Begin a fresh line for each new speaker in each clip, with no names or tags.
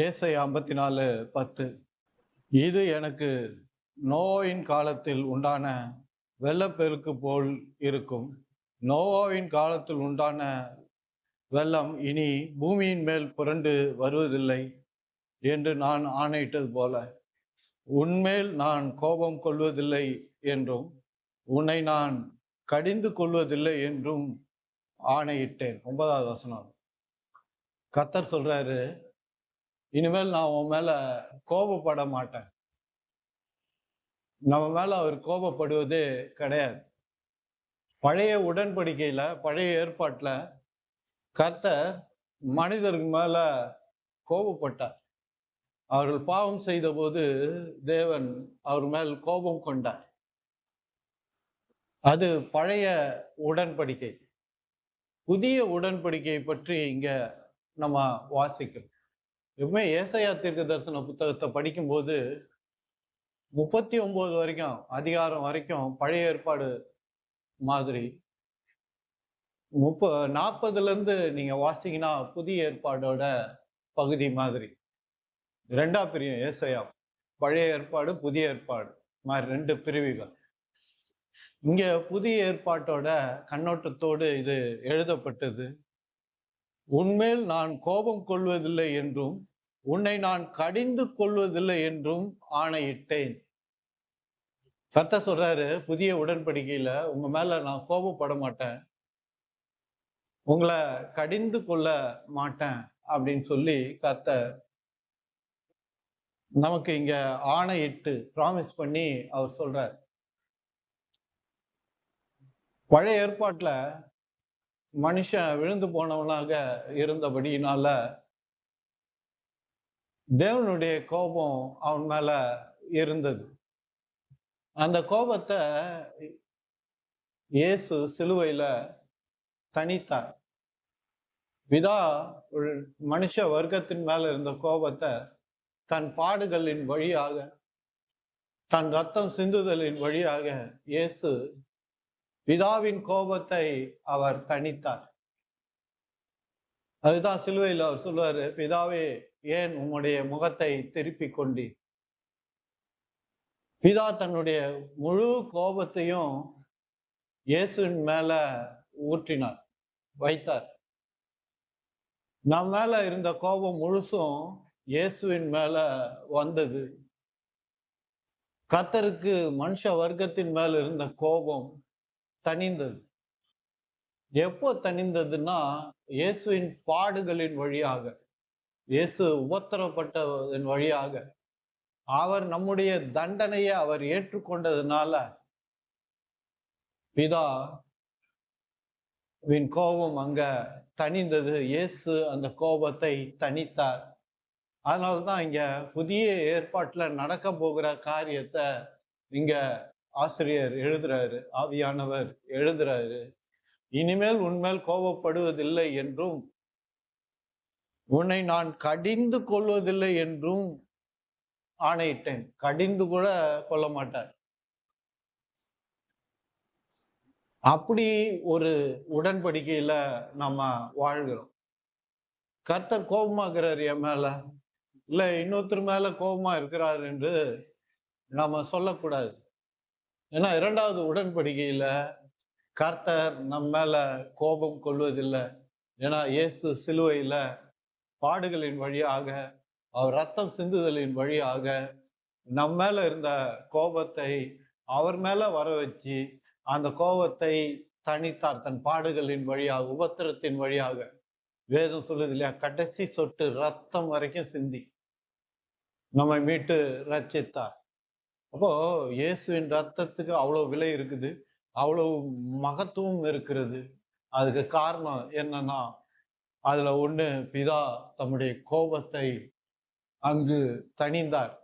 ஏசாயா 54:10. இது எனக்கு நோயின் காலத்தில் உண்டான வெள்ளப்பெருக்கு போல் இருக்கும். நோவாவின் காலத்தில் உண்டான வெள்ளம் இனி பூமியின் மேல் புரண்டு வருவதில்லை என்று நான் ஆணையிட்டது போல, உன்மேல் நான் கோபம் கொள்வதில்லை என்றும் உன்னை நான் கடிந்து கொள்வதில்லை என்றும் ஆணையிட்டேன். 9வது வசனம். கர்த்தர் சொல்றாரு, இனிமேல் நான் உன் மேல கோபப்பட மாட்டேன். நம்ம மேல அவர் கோபப்படுவதே கிடையாது. பழைய உடன்படிக்கையில, பழைய ஏற்பாட்டுல கர்த்தர் மனிதருக்கு மேல கோபப்பட்டார். அவர்கள் பாவம் செய்த போது தேவன் அவர் மேல் கோபம் கொண்டார். அது பழைய உடன்படிக்கை. புதிய உடன்படிக்கை பற்றி இங்க நம்ம வாசிக்கிறோம். எப்பவுமே ஏசாயா தீர்க்க தரிசன புத்தகத்தை படிக்கும்போது 39 வரைக்கும், அதிகாரம் வரைக்கும் பழைய ஏற்பாடு மாதிரி, 40ல இருந்து நீங்க வாசிங்கன்னா புதிய ஏற்பாடோட பகுதி மாதிரி. ரெண்டா பிரியும் ஏசாயா. பழைய ஏற்பாடு, புதிய ஏற்பாடு மாதிரி 2 பிரிவுகள். இங்க புதிய ஏற்பாட்டோட கண்ணோட்டத்தோடு இது எழுதப்பட்டது. உன்மேல் நான் கோபம் கொள்வதில்லை என்றும் உன்னை நான் கடிந்து கொள்வதில்லை என்றும் ஆணையிட்டேன். கர்த்தர் சொல்றாரு, புதிய உடன்படிக்கையில உங்க மேல நான் கோபப்பட மாட்டேன், உங்களை கடிந்து கொள்ள மாட்டேன் அப்படின்னு சொல்லி கர்த்தர் நமக்கு இங்க ஆணையிட்டு ப்ராமிஸ் பண்ணி அவர் சொல்றார். பழைய ஏற்பாட்டுல மனுஷன் விழுந்து போனவனாக இருந்தபடியினால தேவனுடைய கோபம் அவன் மேல இருந்தது. அந்த கோபத்தை இயேசு சிலுவையில தனித்தார். பிதா மனுஷ வர்க்கத்தின் மேல இருந்த கோபத்தை தன் பாடுகளின் வழியாக, தன் ரத்தம் சிந்துதலின் வழியாக இயேசு பிதாவின் கோபத்தை அவர் தனித்தார். அதுதான் சிலுவையில் அவர் சொல்லுவாரு, பிதாவே ஏன் உம்முடைய முகத்தை திருப்பிக் கொண்டீர்? பிதா தன்னுடைய முழு கோபத்தையும் இயேசுவின் மேல ஊற்றினார், வைத்தார். நம் மேல இருந்த கோபம் முழுசும் இயேசுவின் மேல வந்தது. கர்த்தருக்கு மனுஷ வர்க்கத்தின் மேல இருந்த கோபம் தணிந்தது. எப்போ தணிந்ததுன்னா, இயேசுவின் பாடுகளின் வழியாக, இயேசு உபத்திரப்பட்டதன் வழியாக, அவர் நம்முடைய தண்டனையை அவர் ஏற்றுக்கொண்டதுனால பிதாவின் கோபம் அங்க தணிந்தது. இயேசு அந்த கோபத்தை தணித்தார். அதனால்தான் இங்க புதிய ஏற்பாட்டுல நடக்க போகிற காரியத்தை இங்க ஆசிரியர் எழுதுறாரு, ஆவியானவர் எழுதுறாரு. இனிமேல் உன்மேல் கோபப்படுவதில்லை என்றும் உன்னை நான் கடிந்து கொள்வதில்லை என்றும் ஆணையிட்டேன். கடிந்து கூட கொள்ள மாட்டார். அப்படி ஒரு உடன்படிக்கையில நம்ம வாழ்கிறோம். கர்த்தர் கோபமாகிறார் என் மேல, இல்ல இன்னொருத்தர் மேல கோபமா இருக்கிறார் என்று நாம சொல்லக்கூடாது. ஏன்னா 2வது உடன்படிக்கையில கர்த்தர் நம்ம மேல கோபம் கொள்வதில்லை. ஏன்னா இயேசு சிலுவையில பாடுகளின் வழியாக, அவர் ரத்தம் சிந்துதலின் வழியாக நம்ம மேல இருந்த கோபத்தை அவர் மேல வர வச்சு அந்த கோபத்தை தணித்தார். தன் பாடுகளின் வழியாக, உபத்திரத்தின் வழியாக. வேதம் சொல்லுது இல்லையா, கடைசி சொட்டு ரத்தம் வரைக்கும் சிந்தி நம்மை மீட்டு ரட்சித்தார். அப்போ இயேசுவின் ரத்தத்துக்கு அவ்வளவு விலை இருக்குது, அவ்வளவு மகத்துவம் இருக்கிறது. அதுக்கு காரணம் என்னன்னா, அதுல ஒண்ணு, பிதா தம்முடைய கோபத்தை அங்கு தணிந்தார்.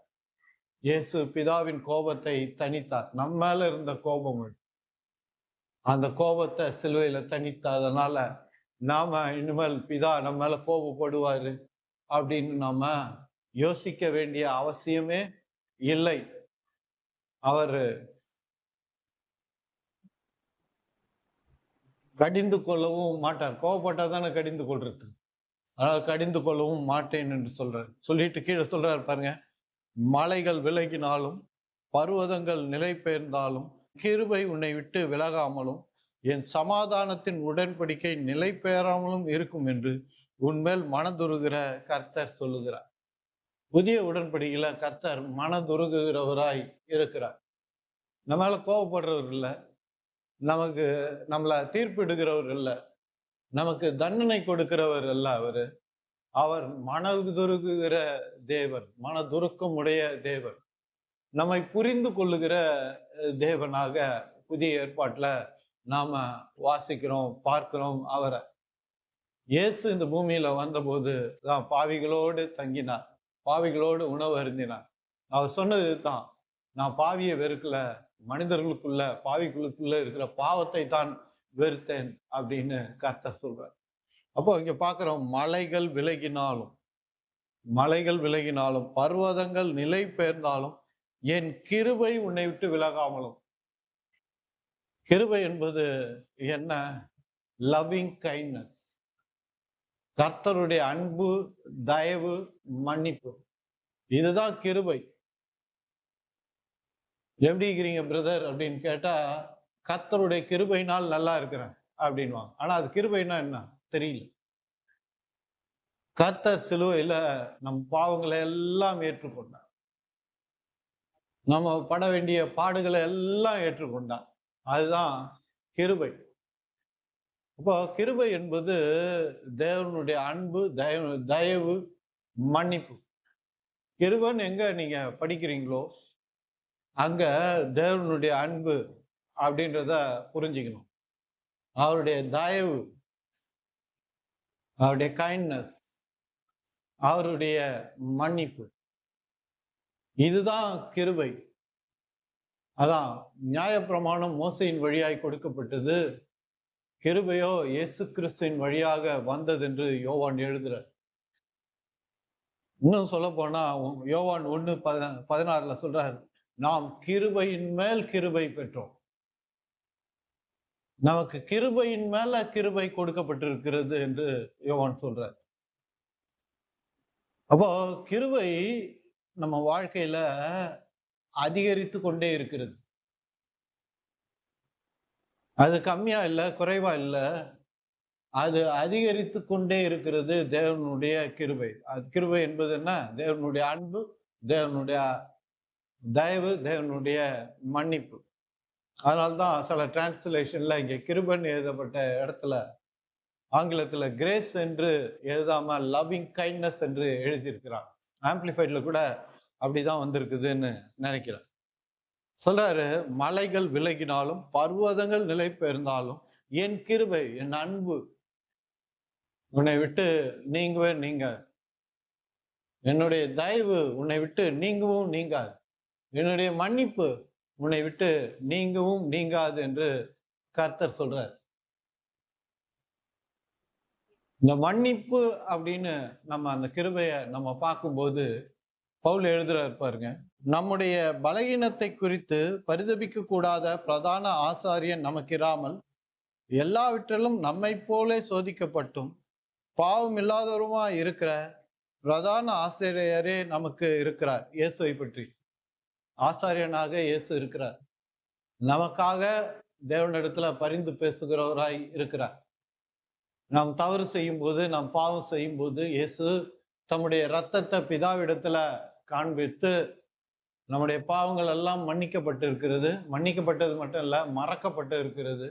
இயேசு பிதாவின் கோபத்தை தணித்தார். நம்ம மேல இருந்த கோபம், அந்த கோபத்தை சிலுவையில தணித்ததனால நாம இனிமேல் பிதா நம்ம மேல கோபப்படுவாரு அப்படின்னு நாம யோசிக்க வேண்டிய அவசியமே இல்லை. அவர் கடிந்து கொள்ளவும் மாட்டார். கோபப்பட்டா தானே கடிந்து கொள்றது. ஆனால் கடிந்து கொள்ளவும் மாட்டேன் என்று சொல்றார். சொல்லிட்டு கீழே சொல்றாரு பாருங்க, மலைகள் விலகினாலும் பர்வதங்கள் நிலை பெயர்ந்தாலும் கிருபை உன்னை விட்டு விலகாமலும் என் சமாதானத்தின் உடன்படிக்கை நிலை பெயராமலும் இருக்கும் என்று உன்மேல் மனதுருகிற கர்த்தர் சொல்லுகிறார். புதிய உடன்படிக்கையில கர்த்தர் மனதுருகுகிறவராய் இருக்கிறார். நம்மளால கோபப்படுறவர் இல்லை, நமக்கு நம்மளை தீர்ப்பிடுகிறவர் இல்லை, நமக்கு தண்டனை கொடுக்கிறவர் அல்ல. அவர் மனதுருகுகிற தேவன், மனதுருக்கம் உடைய தேவன், நம்மை புரிந்து கொள்ளுகிற தேவனாக புதிய ஏற்பாட்டுல நாம வாசிக்கிறோம், பார்க்கிறோம். அவரை இயேசு இந்த பூமியில வந்தபோது தான் பாவிகளோடு தங்கினார், பாவிகளோடு உணவு அருந்தினார். அவர் சொன்னது தான், நான் பாவியை வெறுக்கல, மனிதர்களுக்குள்ள பாவிகளுக்குள்ள இருக்கிற பாவத்தை தான் வெறுத்தேன் அப்படின்னு கர்த்தர் சொல்றார். அப்போ இங்க பாக்குறோம், மலைகள் விலகினாலும் பர்வதங்கள் நிலை பெயர்ந்தாலும் என் கிருபை உன்னை விட்டு விலகாமலும். கிருபை என்பது என்ன? லவ்விங் கைண்ட்னஸ், கர்த்தருடைய அன்பு, தயவு, மன்னிப்பு. இதுதான் கிருபை. எப்படி இருக்கிறீங்க பிரதர் அப்படின்னு கேட்டா, கர்த்தருடைய கிருபையினால் நல்லா இருக்கிறேன் அப்படின்வாங்க. ஆனா அது கிருபைனா என்ன தெரியல. கர்த்தர் சிலுவையில நம் பாவங்களை எல்லாம் ஏற்றுக்கொண்டார், நம்ம பட வேண்டிய பாடுகளை எல்லாம் ஏற்றுக்கொண்டார். அதுதான் கிருபை. அப்போ கிருபை என்பது தேவனுடைய அன்பு, தயவு, மன்னிப்பு. கிருபைன்னு எங்க நீங்க படிக்கிறீங்களோ அங்க தேவனுடைய அன்பு அப்படின்றத புரிஞ்சுக்கணும். அவருடைய தயவு, அவருடைய கைண்ட்னஸ், அவருடைய மன்னிப்பு, இதுதான் கிருபை. அதான் நியாயப்பிரமாணம் மோசையின் வழியாய் கொடுக்கப்பட்டது, கிருபையோ இயேசு கிறிஸ்துவின் வழியாக வந்தது என்று யோவான் எழுதுறார். இன்னும் சொல்ல போனா யோவான் 1:16 சொல்றார், நாம் கிருபையின் மேல் கிருபை பெற்றோம். நமக்கு கிருபையின் மேல கிருபை கொடுக்கப்பட்டிருக்கிறது என்று யோவான் சொல்றார். அப்போ கிருபை நம்ம வாழ்க்கையில அதிகரித்து கொண்டே இருக்கிறது. அது கம்மியா இல்லை, குறைவா இல்லை, அது அதிகரித்து கொண்டே இருக்கிறது. தேவனுடைய கிருபை. கிருபை என்பது என்ன? தேவனுடைய அன்பு, தேவனுடைய தயவு, தேவனுடைய மன்னிப்பு. அதனால்தான் சில டிரான்ஸ்லேஷன்ல இங்க கிருபைன்னு எழுதப்பட்ட இடத்துல ஆங்கிலத்துல கிரேஸ் என்று எழுதாம லவ்விங் கைண்ட்னஸ் என்று எழுதியிருக்கிறான். ஆம்பிளிஃபைட்ல கூட அப்படிதான் வந்திருக்குதுன்னு நினைக்கிறேன். சொல்றாரு, மலைகள் விலகினாலும் பர்வதங்கள் நிலை பெயர்ந்தாலும் என் கிருபை, என் அன்பு உன்னை விட்டு நீங்கவே நீங்க, என்னுடைய தயவு உன்னை விட்டு நீங்கவும் நீங்காது, என்னுடைய மன்னிப்பு உன்னை விட்டு நீங்கவும் நீங்காது என்று கர்த்தர் சொல்றார். இந்த மன்னிப்பு அப்படின்னு நம்ம அந்த கிருபைய நம்ம பார்க்கும்போது பவுல் எழுதுறாரு பாருங்க, நம்முடைய பலகீனத்தை குறித்து பரிதபிக்க கூடாத பிரதான ஆசாரியன் நமக்கு இராமல் எல்லாவற்றிலும் நம்மை போல சோதிக்கப்பட்டும் பாவம் இல்லாதவருமா இருக்கிற பிரதான ஆசிரியரே நமக்கு இருக்கிறார். இயேசுவை பற்றி ஆசாரியனாக இயேசு இருக்கிறார். நமக்காக தேவனிடத்துல பரிந்து பேசுகிறவராய் இருக்கிறார். நாம் தவறு செய்யும் போது, நாம் பாவம் செய்யும் போது இயேசு தம்முடைய இரத்தத்தை பிதாவிடத்துல காண்பித்து நம்முடைய பாவங்கள் எல்லாம் மன்னிக்கப்பட்டிருக்கிறது, மன்னிக்கப்பட்டது மட்டும் இல்ல, மறக்கப்பட்டு இருக்கிறது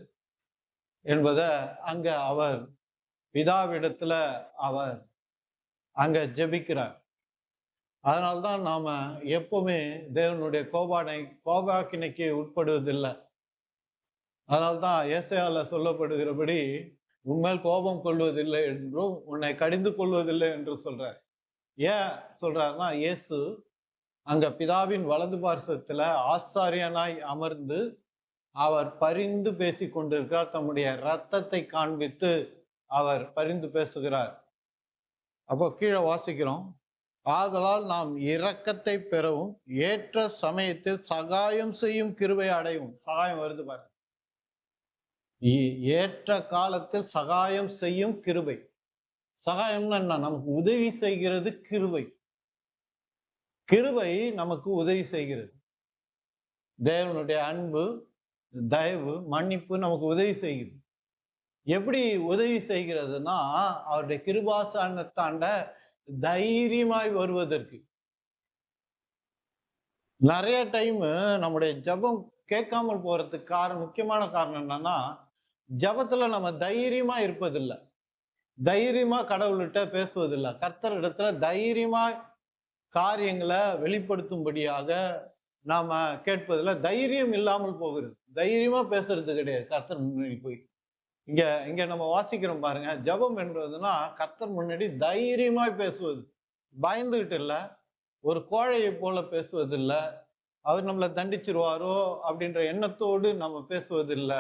என்பதை அங்க அவர் பிதாவிடத்துல அவர் அங்க ஜெபிக்கிறார். அதனால்தான் நாம எப்பவுமே தேவனுடைய கோபாக்கினைக்கு உட்படுவதில்லை. அதனால்தான் ஏசாயால சொல்லப்படுகிறபடி உன்மேல் கோபம் கொள்வதில்லை என்றும் உன்னை கடிந்து கொள்வதில்லை என்று சொல்றார். ஏன் சொல்றாருன்னா, இயேசு அங்க பிதாவின் வலது பார்சத்துல ஆசாரியனாய் அமர்ந்து அவர் பரிந்து பேசி கொண்டிருக்கிறார். தம்முடைய இரத்தத்தை காண்பித்து அவர் பரிந்து பேசுகிறார். அப்போ கீழே வாசிக்கிறோம், ஆதலால் நாம் இரக்கத்தை பெறவும் ஏற்ற சமயத்தில் சகாயம் செய்யும் கிருபை அடையும். சகாயம் வருது பாருங்க, ஏற்ற காலத்தில் சகாயம் செய்யும் கிருபை. சகாயம்னா என்ன? நமக்கு உதவி செய்கிறது கிருபை. கிருபை நமக்கு உதவி செய்கிறது. தேவனுடைய அன்பு, தயவு, மன்னிப்பு நமக்கு உதவி செய்கிறது. எப்படி உதவி செய்கிறதுனா, அவருடைய கிருபாசனத்தாண்ட தைரியமாய் வருவதற்கு. நிறைய டைம் நம்முடைய ஜெபம் கேட்காமல் போறதுக்கு முக்கியமான காரணம் என்னன்னா, ஜெபத்துல நம்ம தைரியமா இருப்பதில்லை. தைரியமா கடவுள்கிட்ட பேசுவதில்லை. கர்த்தரிடத்துல தைரியமா காரியங்களை வெளிப்படுத்தும்படியாக நாம கேட்பதில்லை. தைரியம் இல்லாமல் போகிறது. தைரியமா பேசுறது கிடையாது கர்த்தர் முன்னாடி போய். இங்க இங்க நம்ம வாசிக்கிறோம் பாருங்க. ஜெபம் என்பதுன்னா கர்த்தர் முன்னாடி தைரியமாய் பேசுவது. பயந்துகிட்டு இல்ல, ஒரு கோழையை போல பேசுவதில்ல, அவர் நம்மளை தண்டிச்சிருவாரோ அப்படின்ற எண்ணத்தோடு நம்ம பேசுவதில்லை,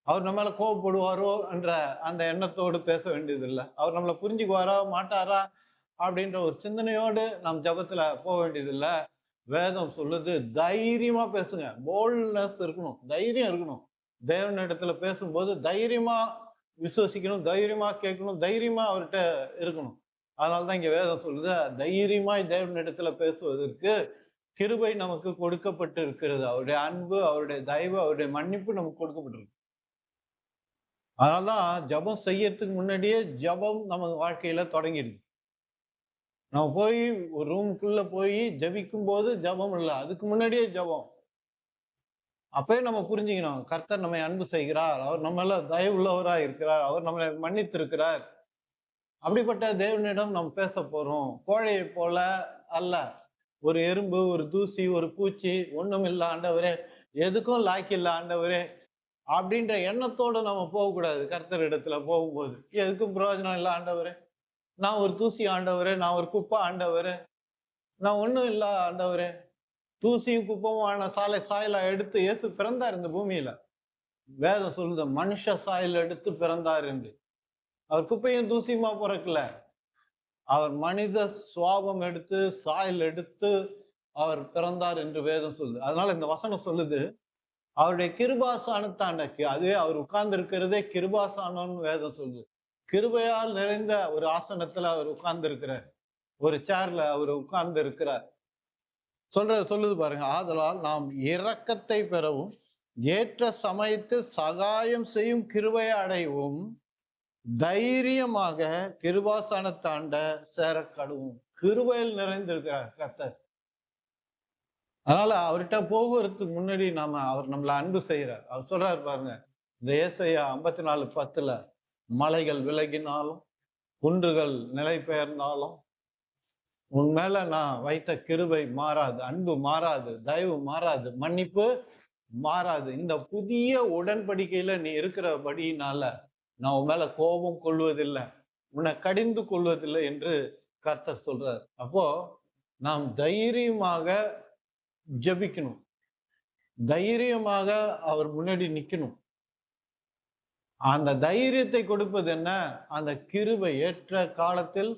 அவர் நம்ம மேல கோவப்படுவாரோ என்ற அந்த எண்ணத்தோடு பேச வேண்டியதில்லை, அவர் நம்மளை புரிஞ்சுக்குவாரா மாட்டாரா அப்படின்ற ஒரு சிந்தனையோடு நாம் ஜெபத்துல போக வேண்டியதில்லை. வேதம் சொல்லுது தைரியமா பேசுங்க. போல்ட்னஸ் இருக்கணும், தைரியம் இருக்கணும். தேவனிடத்துல பேசும்போது தைரியமா விசுவசிக்கணும், தைரியமா கேட்கணும், தைரியமா அவர்கிட்ட இருக்கணும். அதனாலதான் இங்க வேதம் சொல்லுது தைரியமாய் தேவனிடத்துல பேசுவதற்கு கிருபை நமக்கு கொடுக்கப்பட்டு இருக்கிறது. அவருடைய அன்பு, அவருடைய தயவு, அவருடைய மன்னிப்பு நமக்கு கொடுக்கப்பட்டிருக்கு. அதனாலதான் ஜெபம் செய்யறதுக்கு முன்னாடியே ஜெபம் நம்ம வாழ்க்கையில தொடங்கிடுது. நம்ம போய் ஒரு ரூமுக்குள்ள போய் ஜெபிக்கும் போது ஜெபம் இல்லை, அதுக்கு முன்னாடியே ஜெபம். அப்பயே நம்ம புரிஞ்சுக்கணும், கர்த்தர் நம்மை அன்பு செய்கிறார், அவர் நம்மள தயவுள்ளவராய் இருக்கிறார், அவர் நம்மளை மன்னித்திருக்கிறார். அப்படிப்பட்ட தேவனிடம் நாம் பேச போறோம். கோழையை போல அல்ல, ஒரு எறும்பு, ஒரு தூசி, ஒரு பூச்சி, ஒண்ணும் இல்லை ஆண்டவரே, எதுக்கும் லாய்க்கு இல்லை ஆண்டவரே அப்படின்ற எண்ணத்தோடு நம்ம போகக்கூடாது. கர்த்தர் இடத்துல போகும்போது எதுக்கும் பிரயோஜனம் இல்லை ஆண்டவரே, நான் ஒரு தூசி ஆண்டவரே, நான் ஒரு குப்பை ஆண்டவரே, நான் ஒண்ணும் இல்லை ஆண்டவரே. தூசியும் குப்பமான சாயலா எடுத்து இயேசு பிறந்தார் இந்த பூமியில. வேதம் சொல்லுது மனுஷ சாயல் எடுத்து பிறந்தார் என்று. அவர் குப்பையும் தூசியுமா பிறக்கல, அவர் மனித சுவாபம் எடுத்து சாயல் எடுத்து அவர் பிறந்தார் என்று வேதம் சொல்லுது. அதனால இந்த வசனம் சொல்லுது அவருடைய கிருபாசானத்தாண்டக்கு, அதுவே அவர் உட்கார்ந்து இருக்கிறதே கிருபாசானம்னு வேதம் சொல்லுது. கிருபையால் நிறைந்த ஒரு ஆசனத்துல அவர் உட்கார்ந்து இருக்கிறார், ஒரு சேர்ல அவர் உட்கார்ந்து இருக்கிறார். சொல்லுது பாருங்க, ஆதலால் நாம் இரக்கத்தை பெறவும் ஏற்ற சமயத்தில் சகாயம் செய்யும் கிருபையை அடையவும் தைரியமாக கிருபாசனத்தாண்ட சேர கடவும். கிருபையில் நிறைந்திருக்கிறார் கர்த்தர். அதனால அவர்கிட்ட போகிறதுக்கு முன்னாடி அவர் நம்மளை அன்பு செய்யறார். அவர் சொல்றாரு பாருங்க, இந்த ஏசாயா 54:10 மலைகள் விலகினாலும் குன்றுகள் நிலை பெயர்ந்தாலும் உன் மேல நான் வைத்த கிருபை மாறாது, அன்பு மாறாது, தயவு மாறாது, மன்னிப்பு மாறாது. இந்த புதிய உடன்படிக்கையில நீ இருக்கிறபடினால நான் உன் மேல கோபம் கொள்வதில்லை, உன்னை கடிந்து கொள்வதில்லை என்று கர்த்தர் சொல்றார். அப்போ நாம் தைரியமாக ஜெபிக்கணும், தைரியமாக அவர் முன்னாடி நிக்கணும். அந்த தைரியத்தை கொடுப்பது என்ன? அந்த கிருபை, ஏற்ற காலத்தில்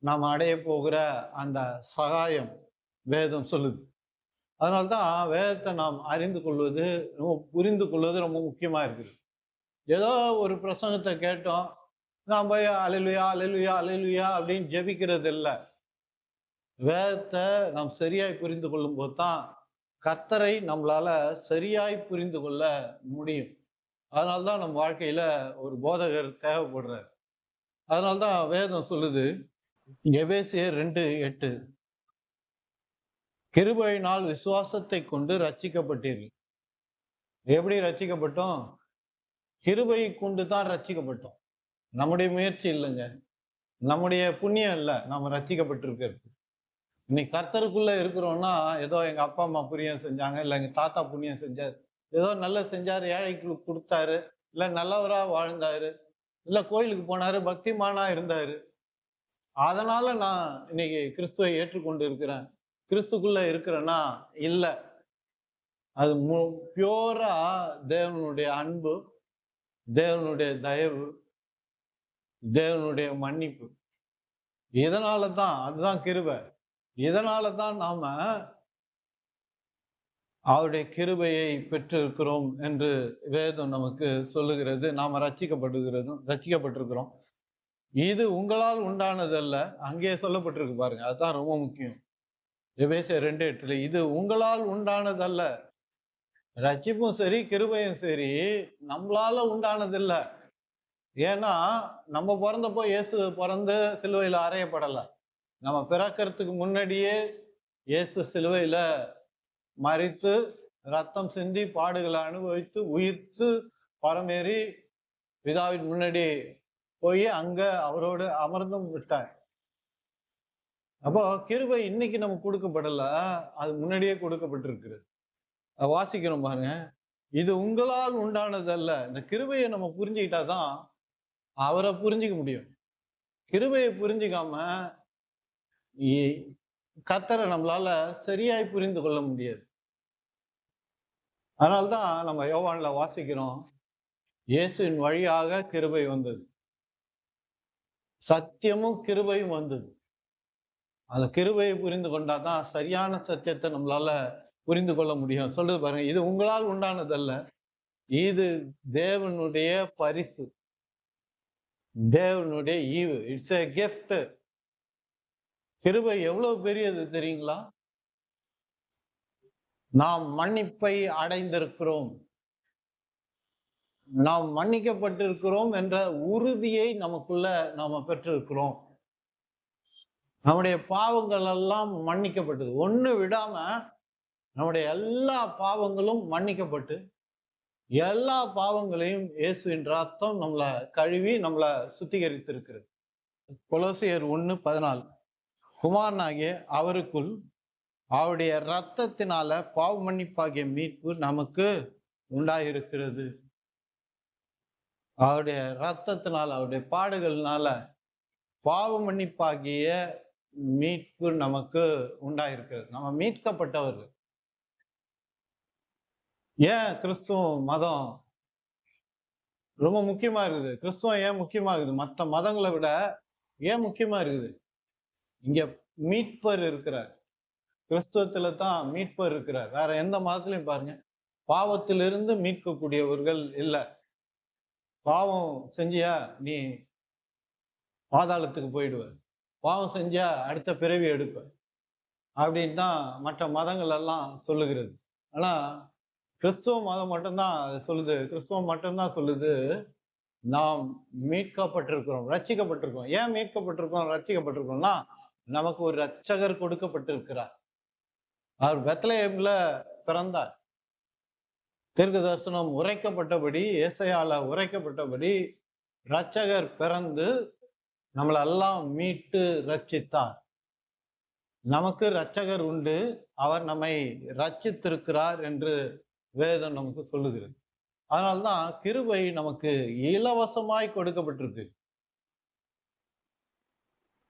நாம் அடைய போகிற அந்த சகாயம் வேதம் சொல்லுது. அதனால்தான் வேதத்தை நாம் அறிந்து கொள்வது, புரிந்து கொள்வது ரொம்ப முக்கியமா இருக்குது. ஏதோ ஒரு பிரசங்கத்தை கேட்டோம், நான் போய் அல்லேலூயா அல்லேலூயா அல்லேலூயா அப்படின்னு ஜெபிக்கிறது இல்லை. வேதத்தை நாம் சரியாய் புரிந்து கொள்ளும் போது தான் கர்த்தரை நம்மளால சரியாய் புரிந்து கொள்ள முடியும். அதனால்தான் நம் வாழ்க்கையில ஒரு போதகர் தேவைப்படுறார். அதனால்தான் வேதம் சொல்லுது எபேசியர் 2:8 கிருபையினால் விசுவாசத்தை கொண்டு ரட்சிக்கப்பட்டீர்கள். எப்படி ரட்சிக்கப்பட்டோம்? கிருபையை கொண்டு தான் ரட்சிக்கப்பட்டோம். நம்முடைய முயற்சி இல்லைங்க, நம்முடைய புண்ணியம் இல்லை நம்ம ரட்சிக்கப்பட்டிருக்கிறது. இன்னைக்கு கர்த்தருக்குள்ள இருக்கிறோம்னா ஏதோ எங்க அப்பா அம்மா புண்ணியம் செஞ்சாங்க, இல்லை எங்க தாத்தா புண்ணியம் செஞ்சாரு, ஏதோ நல்ல செஞ்சாரு, ஏழைக்கு கொடுத்தாரு, இல்லை நல்லவரா வாழ்ந்தாரு, இல்லை கோயிலுக்கு போனாரு, பக்திமானா இருந்தாரு, அதனால நான் இன்னைக்கு கிறிஸ்துவை ஏற்றுக்கொண்டு இருக்கிறேன், கிறிஸ்துக்குள்ள இருக்கிறேன்னா இல்லை. அது பியூரா தேவனுடைய அன்பு, தேவனுடைய தயவு, தேவனுடைய மன்னிப்பு. இதனால தான், அதுதான் கிருபை. இதனால தான் நாம அவருடைய கிருபையை பெற்றிருக்கிறோம் என்று வேதம் நமக்கு சொல்லுகிறது. நாம ரட்சிக்கப்பட்டிருக்கிறோம். இது உங்களால் உண்டானதல்ல. அங்கே சொல்லப்பட்டிருக்கு பாருங்க, அதுதான் ரொம்ப முக்கியம். எபேசியர் 2:8 இது உங்களால் உண்டானதல்ல. ரட்சிப்பும் சரி, கிருபையும் சரி, நம்மளால உண்டானது இல்ல. ஏன்னா நம்ம பிறந்தப்போ இயேசு பிறந்து சிலுவையில அறையப்படல. நம்ம பிறக்கிறதுக்கு முன்னாடியே இயேசு சிலுவையில மரித்து, ரத்தம் சிந்தி, பாடுகளை அனுபவித்து, உயிர்த்து, பரமேறி பிதாவின் முன்னாடி போய் அங்க அவரோடு அமர்ந்தும் விட்டார். அப்போ கிருபை இன்னைக்கு நமக்கு கொடுக்கப்படல, அது முன்னாடியே கொடுக்கப்பட்டிருக்கு. வாசிக்கிறோம் பாருங்க, இது உங்களால் உண்டானதல்ல. இந்த கிருபையை நம்ம புரிஞ்சுக்கிட்டாதான் அவரை புரிஞ்சிக்க முடியும். கிருபையை புரிஞ்சிக்காம கர்த்தரை நம்மளால சரியாய் புரிந்து கொள்ள முடியாது. அதனால்தான் நம்ம யோவான்ல வாசிக்கிறோம், இயேசுவின் வழியாக கிருபை வந்தது, சத்தியமும் கிருபையும் வந்தது. அந்த கிருபையை புரிந்து கொண்டாதான் சரியான சத்தியத்தை நம்மளால புரிந்து கொள்ள முடியும். சொல்லுது பாருங்க, இது உங்களால் உண்டானதல்ல, இது தேவனுடைய பரிசு, தேவனுடைய ஈவு. It's a gift. கிருபை எவ்வளவு பெரியது தெரியுங்களா? நாம் மன்னிப்பை அடைந்திருக்கிறோம், நாம் மன்னிக்கப்பட்டிருக்கிறோம் என்ற உறுதியை நமக்குள்ள நாம பெற்றிருக்கிறோம். நம்முடைய பாவங்கள் எல்லாம் மன்னிக்கப்பட்டது, ஒண்ணு விடாம நம்முடைய எல்லா பாவங்களும் மன்னிக்கப்பட்டு, எல்லா பாவங்களையும் இயேசுவின் ரத்தம் நம்மளை கழுவி நம்மளை சுத்திகரித்திருக்கிறது. கொலோசியர் 1:14 குமாரனாகிய அவருக்குள் அவருடைய ரத்தத்தினால பாவ மன்னிப்பாகிய மீட்பு நமக்கு உண்டாயிருக்கிறது. அவருடைய ரத்தத்தினால, அவருடைய பாடுகள்னால பாவ மன்னிப்பாகிய மீட்பு நமக்கு உண்டாயிருக்கிறது. நம்ம மீட்கப்பட்டவர்கள். ஏன் கிறிஸ்துவ மதம் ரொம்ப முக்கியமா இருக்குது? கிறிஸ்துவம் ஏன் முக்கியமா இருக்குது? மற்ற மதங்களை விட ஏன் முக்கியமா இருக்குது? இங்க மீட்பர் இருக்கிறார். கிறிஸ்துவத்துல தான் மீட்பர் இருக்கிறார். வேற எந்த மதத்திலையும் பாருங்க, பாவத்திலிருந்து மீட்கக்கூடியவர்கள் இல்லை. பாவம் செஞ்சியா நீ பாதாளத்துக்கு போயிடுவ, பாவம் செஞ்சா அடுத்த பிறவி எடுப்ப அப்படின்னு தான் மற்ற மதங்கள் எல்லாம் சொல்லுகிறது. ஆனா கிறிஸ்துவ மதம் மட்டும்தான் சொல்லுது, கிறிஸ்துவம் மட்டும்தான் சொல்லுது, நாம் மீட்கப்பட்டிருக்கிறோம், ரட்சிக்கப்பட்டிருக்கோம். ஏன் மீட்கப்பட்டிருக்கோம், ரட்சிக்கப்பட்டிருக்கோம்னா, நமக்கு ஒரு ரட்சகர் கொடுக்கப்பட்டிருக்கிறார். அவர் பெத்லகேம்ல பிறந்தார். தீர்க்க தரிசனம் உரைக்கப்பட்டபடி, ஏசாயால உரைக்கப்பட்டபடி ரட்சகர் பிறந்து நம்மளெல்லாம் மீட்டு ரட்சித்தார். நமக்கு ரட்சகர் உண்டு, அவர் நம்மை ரட்சித்திருக்கிறார் என்று வேதம் நமக்கு சொல்லுகிறது. அதனால்தான் கிருபை நமக்கு இலவசமாய் கொடுக்கப்பட்டிருக்கு.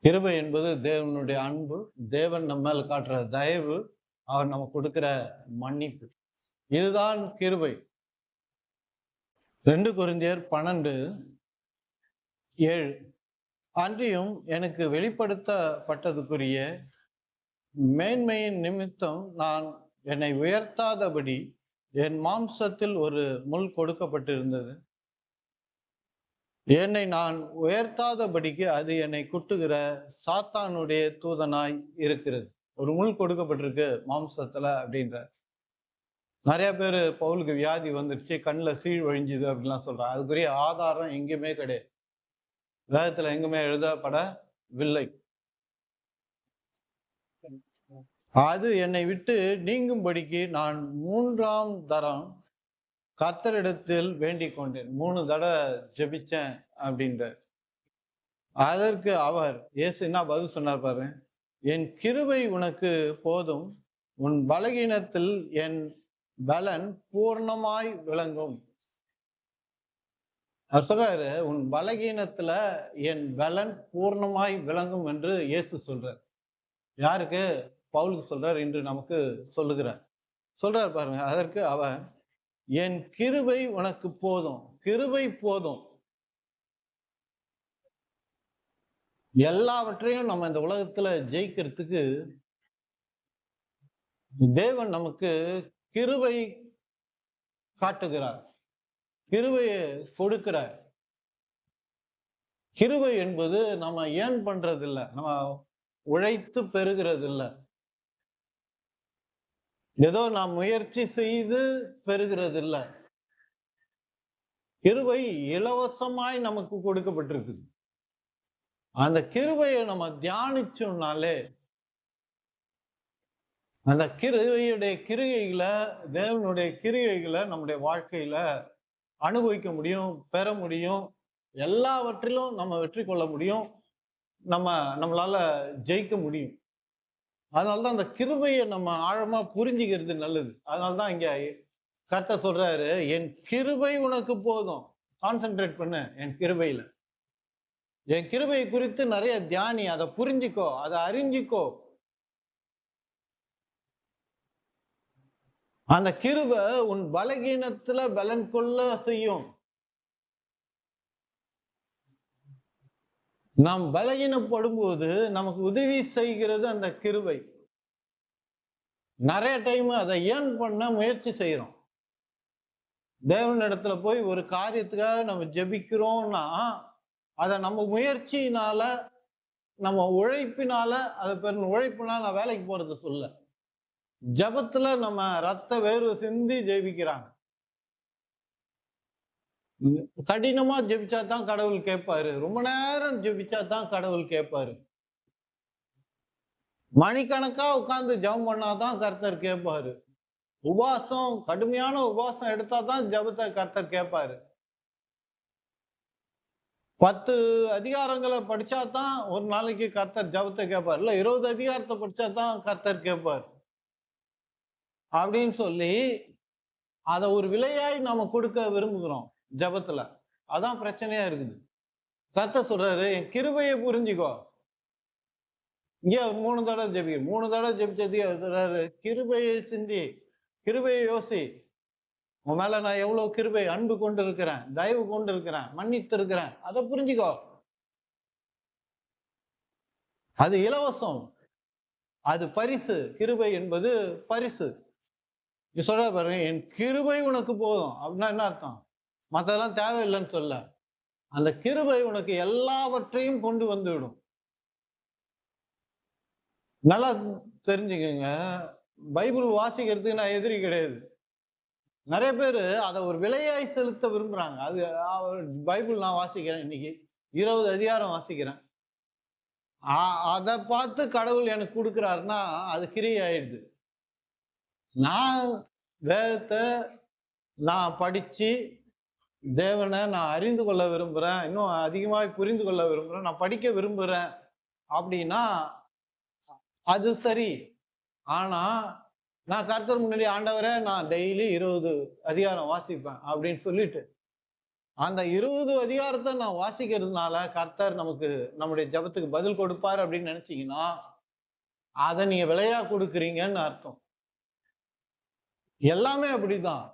கிருபை என்பது தேவனுடைய அன்பு, தேவன் நம்ம மேல் காட்டுற தயவு, அவர் நமக்கு கொடுக்கிற மன்னிப்பு. இதுதான் கிருபை. 2 கொரிந்தியர் 12:7 அன்றியும் எனக்கு வெளிப்படுத்தப்பட்டதுக்குரிய மேன்மையின் நிமித்தம் நான் என்னை உயர்த்தாதபடி என் மாம்சத்தில் ஒரு முள் கொடுக்கப்பட்டிருந்தது. என்னை நான் உயர்த்தாதபடிக்கு அது என்னை குட்டுகிற சாத்தானுடைய தூதனாய் இருக்கிறது. ஒரு முள் கொடுக்கப்பட்டிருக்கு மாம்சத்துல அப்படின்ற. நிறைய பேர் பவுலுக்கு வியாதி வந்துடுச்சு, கண்ணில் சீழ் வழிஞ்சுது அப்படின்லாம் சொல்றாங்க. அதுக்குரிய ஆதாரம் எங்கேயுமே கிடையாது, வேதத்துல எங்குமே எழுதப்படவில்லை. அது என்னை விட்டு நீங்கும்படிக்கு நான் 3ஆம் தரம் கர்த்தரிடத்தில் வேண்டிக் கொண்டேன். 3 தடவை ஜெபிச்சேன் அப்படின்ற. அதற்கு அவர் இயேசு என்ன பதில் சொன்னார் பாரு, என் கிருபை உனக்கு போதும், உன் பலகீனத்தில் என் பலன் பூர்ணமாய் விளங்கும். அவர் சொல்றாரு, உன் பலகீனத்துல என் பலன் பூர்ணமாய் விளங்கும் என்று இயேசு சொல்றார். யாருக்கு? பவுலுக்கு சொல்றார், இன்று நமக்கு சொல்லுகிறார். சொல்றார் பாருங்க. அதற்கு அவர், என் கிருபை உனக்கு போதும். கிருபை போதும். எல்லாவற்றையும் நம்ம இந்த உலகத்துல ஜெயிக்கிறதுக்கு தேவன் நமக்கு கிருபை காட்டுகிறார், கிருபையை கொடுக்கிறார். கிருபை என்பது நம்ம ஏன் பண்றது இல்ல, நம்ம உழைத்து பெறுகிறது இல்ல, ஏதோ நாம் முயற்சி செய்து பெறுகிறது இல்ல. கிருபை இலவசமாய் நமக்கு கொடுக்கப்பட்டிருக்குது. அந்த கிருபையை நம்ம தியானிச்சோம்னாலே அந்த கிருபையுடைய கிரியைகளை, தேவனுடைய கிரியைகளை நம்முடைய வாழ்க்கையில அனுபவிக்க முடியும், பெற முடியும். எல்லாவற்றிலும் நம்ம வெற்றி கொள்ள முடியும். நம்மளால ஜெயிக்க முடியும். அதனாலதான் அந்த கிருபையை நம்ம ஆழமா புரிஞ்சுக்கிறது நல்லது. அதனாலதான் இங்க கர்த்தர் சொல்றாரு, என் கிருபை உனக்கு போதும். கான்சென்ட்ரேட் பண்ணு என் கிருபையில. என் கிருபை குறித்து நிறைய தியானி, அதை புரிஞ்சுக்கோ, அதை அறிஞ்சிக்கோ. அந்த கிருபை உன் பலகீனத்துல பலன் கொள்ள செய்யும். நாம் பலகீனப்படும் போது நமக்கு உதவி செய்கிறது அந்த கிருபை. நிறைய டைம் அதை ஏன் பண்ண முயற்சி செய்யறோம். தேவனிடத்துல போய் ஒரு காரியத்துக்காக நம்ம ஜெபிக்கிறோம்னா, அதை நம்ம முயற்சியினால, நம்ம உழைப்பினால, அதை பெரும் உழைப்பினால நான் வேலைக்கு போறது சொல்ல, ஜபத்துல நம்ம ரத்த வேர்வை சிந்தி ஜெபிக்கிறாங்க. கடினமா ஜெபிச்சா தான் கடவுள் கேட்பாரு. ரொம்ப நேரம் ஜெபிச்சா தான் கடவுள் கேட்பாரு. மணிக்கணக்கா உட்கார்ந்து ஜெபம் பண்ணாதான் கர்த்தர் கேட்பாரு. உபாசம், கடுமையான உபாசம் எடுத்தா தான் ஜெபத்தை கர்த்தர் கேட்பாரு. 10 அதிகாரங்களை படிச்சா தான் ஒரு நாளைக்கு கர்த்தர் ஜெபத்தை கேட்பார். இல்ல 20 அதிகாரத்தை படிச்சா தான் கர்த்தர் கேட்பார் அப்படின்னு சொல்லி அதை ஒரு விலையாய் நாம கொடுக்க விரும்புகிறோம் ஜபத்துல. அதான் பிரச்சனையா இருக்குது. கர்த்தர் சொல்றாரு, என் கிருபையை புரிஞ்சுக்கோ. இங்க 3 தடவை ஜெபி, 3 தடவை ஜெபிச்சதுக்கு சொல்றாரு, கிருபையை சிந்தி, கிருபையை யோசி. உன் மேல நான் எவ்வளவு கிருபை, அன்பு கொண்டு இருக்கிறேன், தயவு கொண்டு இருக்கிறேன், மன்னித்து இருக்கிறேன், அதை புரிஞ்சுக்கோ. அது இலவசம், அது பரிசு. கிருபை என்பது பரிசு. நீ சொல்ற பாருங்க, என் கிருபை உனக்கு போதும் அப்படின்னா என்ன அர்த்தம்? மற்றதெல்லாம் தேவையில்லைன்னு சொல்ல, அந்த கிருபை உனக்கு எல்லாவற்றையும் கொண்டு வந்து விடும். நல்லா தெரிஞ்சுக்கங்க, பைபிள் வாசிக்கிறதுக்கு நான் எதிரி கிடையாது. நிறைய பேர் அதை ஒரு விலையாய் செலுத்த விரும்புறாங்க. அது பைபிள் நான் வாசிக்கிறேன், இன்னைக்கு 20 அதிகாரம் வாசிக்கிறேன், அதை பார்த்து கடவுள் எனக்கு கொடுக்குறாருன்னா அது கிரியை ஆயிடுது. நான் வேதத்தை நான் படிச்சு தேவனை நான் அறிந்து கொள்ள விரும்புறேன், இன்னும் அதிகமாக புரிந்து கொள்ள விரும்புறேன், நான் படிக்க விரும்புறேன் அப்படின்னா அது சரி. ஆனா நான் கர்த்தர் முன்னாடி, ஆண்டவரே நான் டெய்லி 20 அதிகாரம் வாசிப்பேன் அப்படின்னு சொல்லிட்டு அந்த 20 அதிகாரத்தை நான் வாசிக்கிறதுனால கர்த்தர் நமக்கு நம்முடைய ஜபத்துக்கு பதில் கொடுப்பார் அப்படின்னு நினைச்சீங்கன்னா அதை நீங்க விலையா கொடுக்குறீங்கன்னு அர்த்தம். எல்லாமே அப்படிதான்.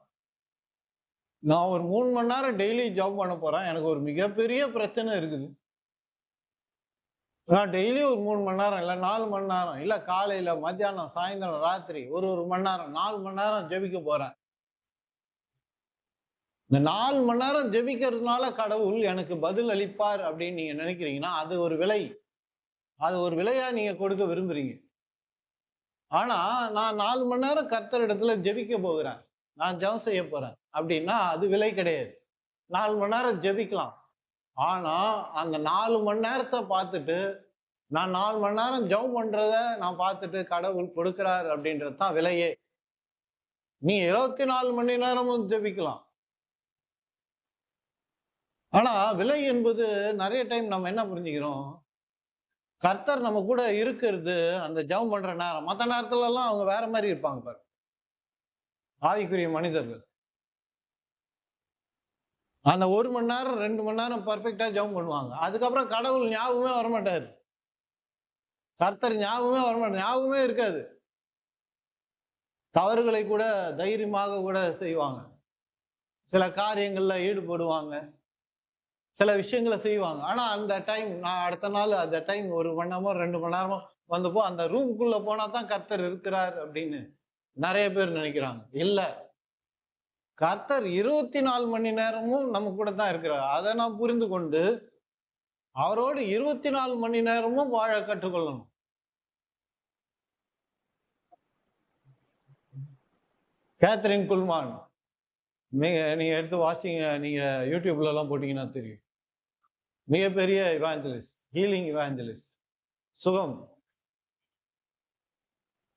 நான் ஒரு 3 மணி நேரம் டெய்லி ஜாப் பண்ண போறேன், எனக்கு ஒரு மிகப்பெரிய பிரச்சனை இருக்குது. நான் டெய்லி ஒரு 3 மணி நேரம், இல்ல 4 மணி நேரம், இல்ல காலையில, மத்தியானம், சாயந்தரம், ராத்திரி ஒரு மணி நேரம், 4 மணி நேரம் ஜெபிக்க போறேன். இந்த 4 மணி நேரம் ஜெபிக்கிறதுனால கடவுள் எனக்கு பதில் அளிப்பார் அப்படின்னு நீங்க நினைக்கிறீங்கன்னா அது ஒரு விலை. அது ஒரு விலையா நீங்க கொடுக்க விரும்புறீங்க. ஆனா நான் 4 மணி நேரம் கர்த்தர் இடத்துல ஜெபிக்க போகிறேன், நான் ஜெபம் செய்ய போறேன் அப்படின்னா அது விலை கிடையாது. 4 மணி நேரம் ஜெபிக்கலாம். ஆனா அந்த 4 மணி நேரத்தை பார்த்துட்டு, நான் 4 மணி நேரம் ஜெபம் பண்றத நான் பார்த்துட்டு கடவுள் கொடுக்கிறார் அப்படின்றது தான் விலையே. நீ 24 மணி நேரமும் ஜெபிக்கலாம். ஆனா விலை என்பது நிறைய டைம் நம்ம என்ன புரிஞ்சுக்கிறோம், கர்த்தர் நம்ம கூட இருக்கிறது அந்த ஜெபம் பண்ற நேரம். மற்ற நேரத்துல எல்லாம் அவங்க வேற மாதிரி இருப்பாங்க பாரு, ஆவிக்குரிய மனிதர்கள். அந்த 1 மணி நேரம் 2 மணி நேரம் பர்ஃபெக்டா ஜெபம் பண்ணுவாங்க. அதுக்கப்புறம் கடவுள் ஞாபகமே வரமாட்டாரு, கர்த்தர் ஞாபகமே வரமாட்டார், ஞாபகமே இருக்காது. தவறுகளை கூட தைரியமாக கூட செய்வாங்க, சில காரியங்கள்ல ஈடுபடுவாங்க, சில விஷயங்களை செய்வாங்க. ஆனா அந்த டைம், நான் அடுத்த நாள் அந்த டைம் 1 மணி நேரமோ 2 மணி நேரமோ வந்தப்போ அந்த ரூம்குள்ள போனா தான் கர்த்தர் இருக்கிறார் அப்படின்னு நிறைய பேர் நினைக்கிறாங்க. இல்ல, கர்த்தர் 24 மணி நேரமும் நம்ம கூட தான் இருக்கிறார். அதை நான் புரிந்து கொண்டு அவரோடு 24 மணி நேரமும் வாழ கற்றுக்கொள்ளணும். கேத்ரின் குல்மான் நீங்க எடுத்து வாசிங்க, நீங்க யூடியூப்ல எல்லாம் போட்டீங்கன்னா தெரியும். மிகப்பெரிய இவாஞ்சலிஸ்ட், ஹீலிங் இவாஞ்சலிஸ்ட், சுகம்.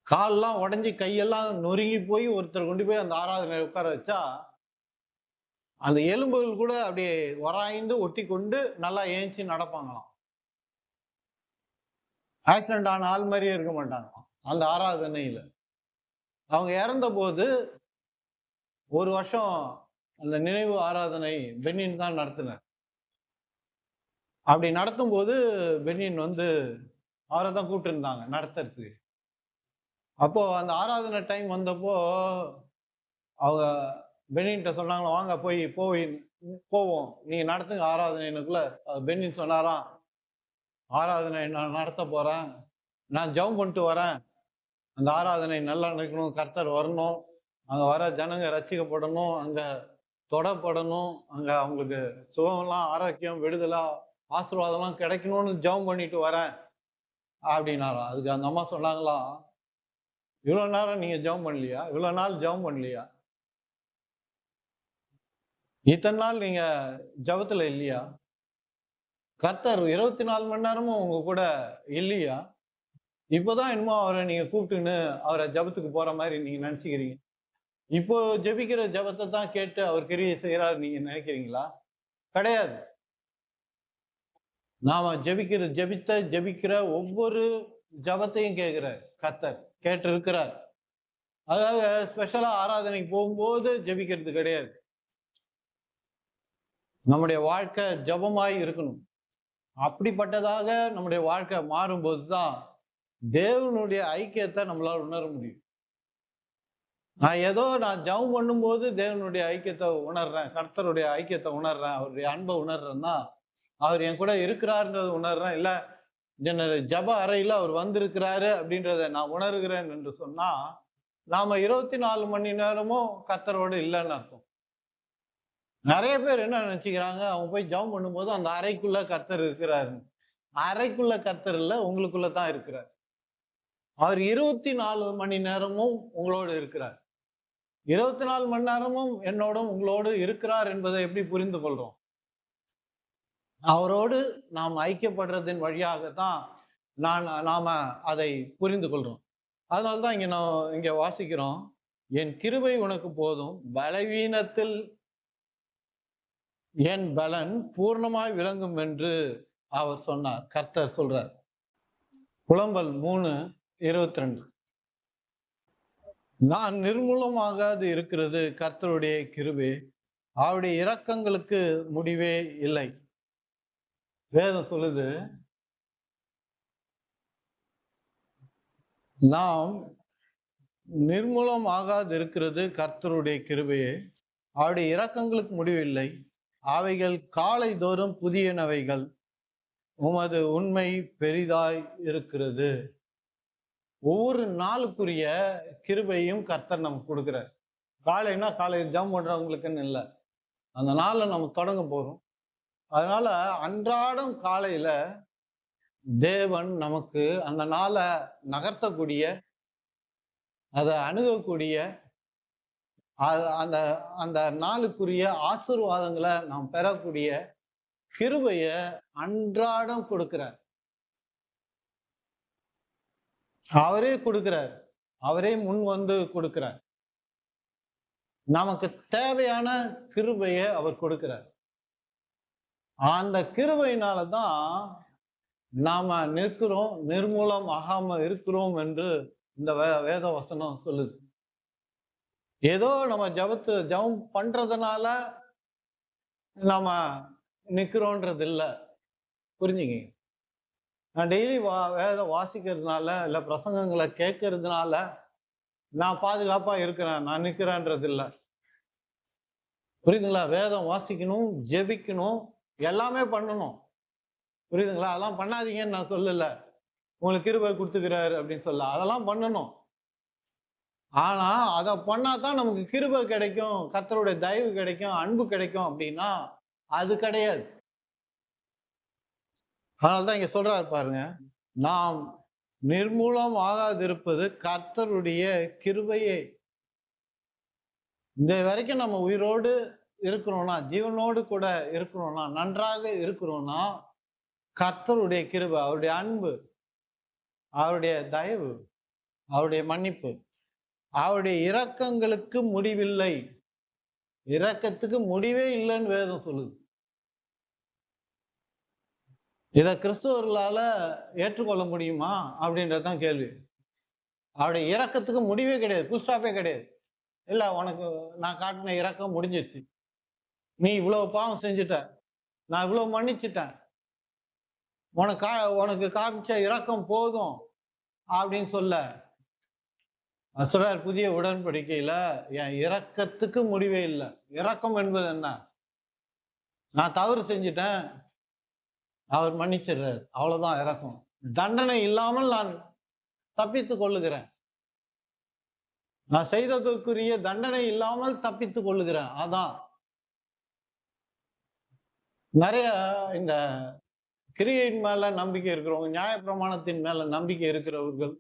கால்லாம் உடஞ்சி கையெல்லாம் நொறுங்கி போய் ஒருத்தர் கொண்டு போய் அந்த ஆராதனை உட்கார வச்சா அந்த எலும்புகள் கூட அப்படியே வராய்ந்து ஒட்டி கொண்டு நல்லா ஏஞ்சி நடப்பாங்களாம். ஆக்சிடென்ட் ஆன ஆள் மாதிரியே இருக்க மாட்டாங்க அந்த ஆராதனையில. அவங்க இறந்த போது 1 வருஷம் அந்த நினைவு ஆராதனை பென்னின் தான் நடத்தினார். அப்படி நடத்தும் போது பென்னின் அவரை தான் கூப்பிட்டு இருந்தாங்க நடத்துறதுக்கு. அப்போ அந்த ஆராதனை டைம் வந்தப்போ அவங்க பென்னின்ட்ட சொன்னாங்க, வாங்க போவோம், நீங்க நடத்துங்க ஆராதனைக்குள்ள. பென்னின் சொன்னாராம், ஆராதனை நான் நடத்த போறேன், நான் ஜெபம் பண்ணிட்டு வரேன், அந்த ஆராதனை நல்லா நடக்கணும், கர்த்தர் வரணும், அங்க வர ஜனங்க ரட்சிக்கப்படணும், அங்க தொடப்படணும், அங்க அவங்களுக்கு சுகம்லாம், ஆரோக்கியம், விடுதலை, ஆசீர்வாதம்லாம் கிடைக்கணும்னு ஜெபம் பண்ணிட்டு வரேன் அப்படின்னாராம். அதுக்கு அந்த அம்மா சொன்னாங்களாம், இவ்வளவு நேரம் நீங்க ஜெபம் பண்ணலையா? இவ்வளவு நாள் ஜெபம் பண்ணலையா? இத்தனை நாள் நீங்க ஜெபத்துல இல்லையா? கர்த்தர் 24 மணி நேரமும் உங்க கூட இல்லையா? இப்போதான் என்னமோ அவரை நீங்க கூப்பிட்டுன்னு அவரை ஜெபத்துக்கு போற மாதிரி நீங்க நினைச்சுக்கிறீங்க. இப்போ ஜெபிக்கிற ஜெபத்தை தான் கேட்டு அவர் கிரியை செய்யறாரு நீங்க நினைக்கிறீங்களா? கிடையாது. நாம ஜெபிக்கிற ஒவ்வொரு ஜெபத்தையும் கேட்கிற கர்த்தர் கேட்டு இருக்கிறார். அதாவது ஸ்பெஷலா ஆராதனைக்கு போகும்போது ஜெபிக்கிறது கிடையாது. நம்முடைய வாழ்க்கை ஜெபமாய் இருக்கணும். அப்படிப்பட்டதாக நம்முடைய வாழ்க்கை மாறும்போது தான் தேவனுடைய ஐக்கியத்தை நம்மளால உணர முடியும். நான் ஜெபம் பண்ணும்போது தேவனுடைய ஐக்கியத்தை உணர்றேன், கர்த்தருடைய ஐக்கியத்தை உணர்றேன், அவருடைய அன்பை உணர்றேன்னா அவர் என் கூட இருக்கிறாருன்றதை உணர்றேன். இல்ல ஜப அறையில அவர் வந்திருக்கிறாரு அப்படின்றத நான் உணர்கிறேன் என்று சொன்னா நாம 24 மணி நேரமும் கர்த்தரோடு இல்லைன்னு அர்த்தம். நிறைய பேர் என்ன நினைச்சுக்கிறாங்க, அவங்க போய் ஜெபம் பண்ணும்போது அந்த அறைக்குள்ள கர்த்தர் இருக்கிறாரு. அறைக்குள்ள கர்த்தர் இல்ல, உங்களுக்குள்ள தான் இருக்கிறார். அவர் 24 மணி நேரமும் உங்களோடு இருக்கிறார். 24 மணி நேரமும் என்னோடும் உங்களோடு இருக்கிறார் என்பதை எப்படி புரிந்து கொள்றோம்? அவரோடு நாம் ஐக்கியப்படுறதின் வழியாகத்தான் நாம அதை புரிந்து கொள்றோம். அதனால்தான் இங்க வாசிக்கிறோம், என் கிருபை உனக்கு போதும், பலவீனத்தில் என் பலன் பூர்ணமாய் விளங்கும் என்று அவர் சொன்னார். கர்த்தர் சொல்றார். புலம்பல் 3:22. நான் நிர்மூலமாகாது இருக்கிறது கர்த்தருடைய கிருபை, அவருடைய இரக்கங்களுக்கு முடிவே இல்லை. வேதம் சொல்லுது, நாம் நிர்மூலம் ஆகாது இருக்கிறது கர்த்தருடைய கிருபையே, அவருடைய இரக்கங்களுக்கு முடிவில்லை, அவைகள் காலை தோறும் புதியனவைகள், உமது உண்மை பெரிதாய் இருக்கிறது. ஒவ்வொரு நாளுக்குரிய கிருபையும் கர்த்தர் நமக்கு கொடுக்கிறார். காலைன்னா காலையில் ஜெபம் பண்றவங்களுக்குன்னு இல்லை, அந்த நாளை நம்ம தொடங்க போறோம். அதனால அன்றாடம் காலையில தேவன் நமக்கு அந்த நாளை நகர்த்தக்கூடிய, அதை அணுகக்கூடிய, அந்த அந்த நாளுக்குரிய ஆசீர்வாதங்களை நாம் பெறக்கூடிய கிருபைய அன்றாடம் கொடுக்கிறார். அவரே கொடுக்கிறார், அவரே முன் வந்து கொடுக்கிறார். நமக்கு தேவையான கிருபையை அவர் கொடுக்கிறார். அந்த கிருபையினாலதான் நாம நிற்கிறோம், நிர்மூலம் ஆகாம இருக்கிறோம் என்று இந்த வேத வசனம் சொல்லுது. ஏதோ நம்ம ஜெபம் பண்றதுனால நாம நிக்கிறோன்றது இல்லை. புரிஞ்சுங்க, நான் டெய்லி வேதம் வாசிக்கிறதுனால இல்ல பிரசங்கங்களை கேட்கறதுனால நான் பாதுகாப்பா இருக்கிறேன், நான் நிக்கிறேன்றது இல்லை. புரியுதுங்களா? வேதம் வாசிக்கணும், ஜெபிக்கணும், எல்லாமே பண்ணணும். புரியுதுங்களா? அதெல்லாம் பண்ணாதீங்கன்னு நான் சொல்லல, உங்களுக்கு கிருபை கொடுத்துக்கிறாரு அப்படின்னு சொல்ல, அதெல்லாம் பண்ணணும். ஆனா அதை பண்ணாதான் நமக்கு கிருபை கிடைக்கும், கர்த்தருடைய தயவு கிடைக்கும், அன்பு கிடைக்கும் அப்படின்னா அது கிடையாது. அதனால்தான் இங்க சொல்றாரு பாருங்க, நாம் நிர்மூலம் ஆகாதிருப்பது கர்த்தருடைய கிருபையே. இந்த வரைக்கும் நம்ம உயிரோடு இருக்கிறோம்னா, ஜீவனோடு கூட இருக்கிறோம்னா, நன்றாக இருக்கிறோம்னா, கர்த்தருடைய கிருபை, அவருடைய அன்பு, அவருடைய தயவு, அவருடைய மன்னிப்பு, அவருடைய இரக்கங்களுக்கு முடிவில்லை. இரக்கத்துக்கு முடிவே இல்லைன்னு வேதம் சொல்லுது. இதை கிறிஸ்தவர்களால ஏற்றுக்கொள்ள முடியுமா அப்படின்றதுதான் கேள்வி. அவருடைய இரக்கத்துக்கு முடிவே கிடையாது, ஃபுல் ஸ்டாப்பே கிடையாது. இல்ல, உனக்கு நான் காட்டின இரக்கம் முடிஞ்சிருச்சு, நீ இவ்வளவு பாவம் செஞ்சுட்ட, நான் இவ்வளவு மன்னிச்சுட்டேன், உனக்கு காமிச்ச இரக்கம் போதும் அப்படின்னு சொல்ல சொல்றார். புதிய உடன்படிக்கையில என் இரக்கத்துக்கு முடிவே இல்லை. இரக்கம் என்பது என்ன? நான் தவறு செஞ்சுட்டேன், அவர் மன்னிச்சிடுறார், அவ்வளவுதான் இரக்கம். தண்டனை இல்லாமல் நான் தப்பித்துக் கொள்ளுகிறேன், நான் செய்ததற்குரிய தண்டனை இல்லாமல் தப்பித்துக் கொள்ளுகிறேன். அதான் நிறைய இந்த கிரியையின் மேல நம்பிக்கை இருக்கிறவங்க, நியாயப்பிரமாணத்தின் மேல நம்பிக்கை இருக்கிறவர்கள்,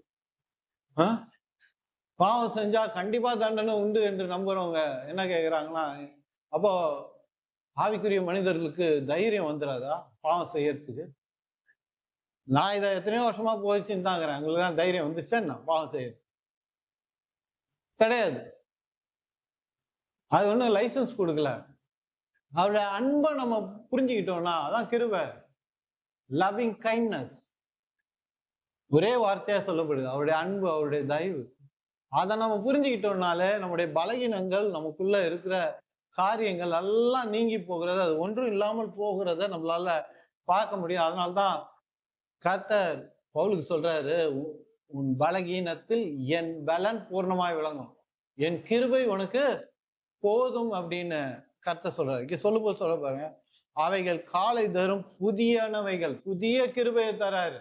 பாவம் செஞ்சா கண்டிப்பா தண்டனை உண்டு என்று நம்புறவங்க என்ன கேட்கிறாங்கன்னா, அப்போ ஆவிக்குரிய மனிதர்களுக்கு தைரியம் வந்துடாதா பாவம் செய்யறதுக்கு? நான் இதை எத்தனையோ வருஷமா போயிடுச்சுன்னு தாங்கிறேன், உங்களுக்கு தான் தைரியம் வந்துச்சு என்ன பாவம் செய்ய? கிடையாது. அது ஒன்றும் லைசன்ஸ் கொடுக்கல. அவருடைய அன்பை நம்ம புரிஞ்சுக்கிட்டோம்னா அதான் கிருபை, லவ்விங் கைண்ட்னஸ். ஒரே வார்த்தையா சொல்லப்படுது, அவருடைய அன்பு, அவருடைய தயவு. அதை நம்ம புரிஞ்சுக்கிட்டோம்னாலே நம்முடைய பலகீனங்கள், நமக்குள்ள இருக்கிற காரியங்கள் எல்லாம் நீங்கி போகிறது, அது ஒன்றும் இல்லாமல் போகிறத நம்மளால பார்க்க முடியும். அதனால்தான் கர்த்தர் பவுலுக்கு சொல்றாரு, உன் பலகீனத்தில் என் பலன் பூர்ணமாய் விளங்கும், என் கிருபை உனக்கு போதும் அப்படின்னு கர்த்தர் சொல்றாரு. சொல்லும்போது சொல்ல பாருங்க, அவைகள் காலை தரும் புதியனவைகள், புதிய கிருபையை தராரு.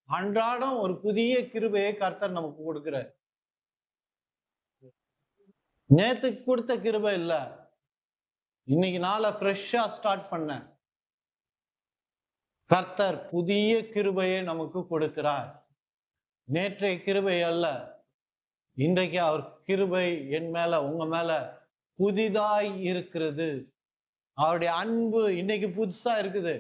அன்றாடம் ஒரு புதிய கிருபையை கர்த்தர் நமக்கு கொடுக்கிறார். நேத்துக்கு கொடுத்த கிருபை இல்ல, இன்னைக்கு நாளை ஃப்ரெஷ்ஷா ஸ்டார்ட் பண்ண கர்த்தர் புதிய கிருபையை நமக்கு கொடுக்கிறார். நேற்றைய கிருபை அல்ல, இன்றைக்கு அவர் கிருபை என் மேல, உங்க மேல புதிதாய் இருக்கிறது. அவருடைய அன்பு இன்னைக்கு புதுசா இருக்குது.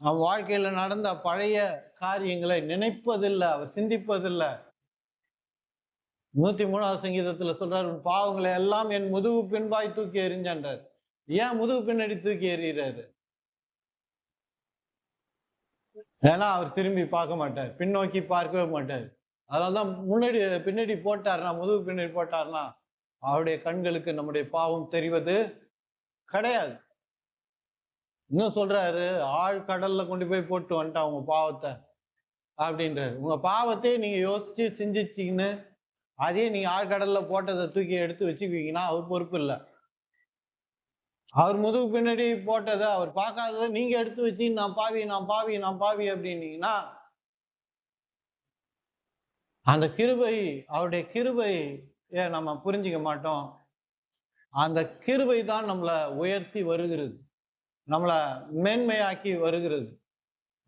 அவன் வாழ்க்கையில நடந்த பழைய காரியங்களை நினைப்பதில்லை, அவர் சிந்திப்பதில்லை. 103வது சங்கீதத்துல சொல்றாரு, உன் பாவங்களை எல்லாம் என் முதுகு பின்பாய் தூக்கி எறிஞ்சான்றார். ஏன் முதுகு பின்னாடி தூக்கி எறிகிறாரு? ஏன்னா அவர் திரும்பி பார்க்க மாட்டார், பின்னோக்கி பார்க்கவே மாட்டார். அதனாலதான் முன்னாடி பின்னாடி போட்டார்னா, முதுகு பின்னாடி போட்டார்னா அவருடைய கண்களுக்கு நம்முடைய பாவம் தெரிவது கிடையாது. இன்னும் சொல்றாரு, ஆழ்கடல்ல கொண்டு போய் போட்டு வந்துட்டான் உங்க பாவத்தை அப்படின்றாரு. உங்க பாவத்தையே நீங்க யோசிச்சு சிந்திச்சிங்கன்னு அதே நீங்க ஆழ்கடல்ல போட்டதை தூக்கி எடுத்து வச்சுக்குவீங்கன்னா அவர் பொறுப்பு இல்லை. அவர் முதுகு பின்னாடி போட்டதை, அவர் பார்க்காததை நீங்க எடுத்து வச்சு நான் பாவி, நான் பாவி, நான் பாவி அப்படின்னீங்கன்னா அந்த கிருபை, அவருடைய கிருபை நம்ம புரிஞ்சிக்க மாட்டோம். அந்த கிருபை தான் நம்மளை உயர்த்தி வருகிறது, நம்மளை மேன்மையாக்கி வருகிறது,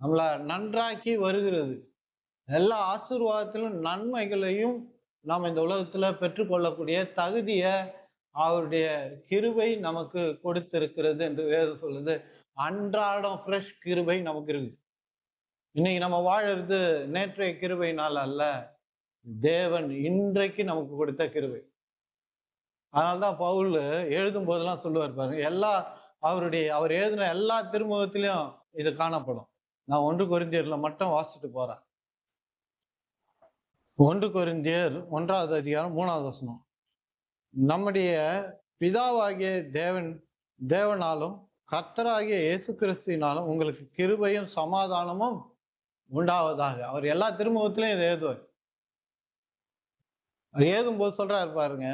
நம்மளை நன்றாக்கி வருகிறது. எல்லா ஆசீர்வாதத்திலும் நன்மைகளையும் நாம் இந்த உலகத்துல பெற்றுக்கொள்ளக்கூடிய தகுதிய அவருடைய கிருபை நமக்கு கொடுத்திருக்கிறது என்று வேதம் சொல்லுது. அன்றாடம் ஃப்ரெஷ் கிருபை நமக்கு இருக்கு. இன்னைக்கு நம்ம வாழறது நேற்றைய கிருபையினால் அல்ல, தேவன் இன்றைக்கு நமக்கு கொடுத்த கிருபை. அதனால்தான் பவுல் எழுதும் போதெல்லாம் சொல்லுவார் பாருங்க, அவர் எழுதின எல்லா திருமுகத்திலையும் இது காணப்படும். நான் 1 கொரிந்தியர்ல மட்டும் வாசிச்சுட்டு போறேன். 1 கொரிந்தியர் 1வது அதிகாரம் 3வது வசனம். நம்முடைய பிதாவாகிய தேவனாலும் கர்த்தராகிய இயேசு கிறிஸ்துவினாலும் உங்களுக்கு கிருபையும் சமாதானமும் உண்டாவதாக. அவர் எல்லா திருமுகத்திலையும் இதை எழுதுவார். எழுதும் போது சொல்றாரு பாருங்க,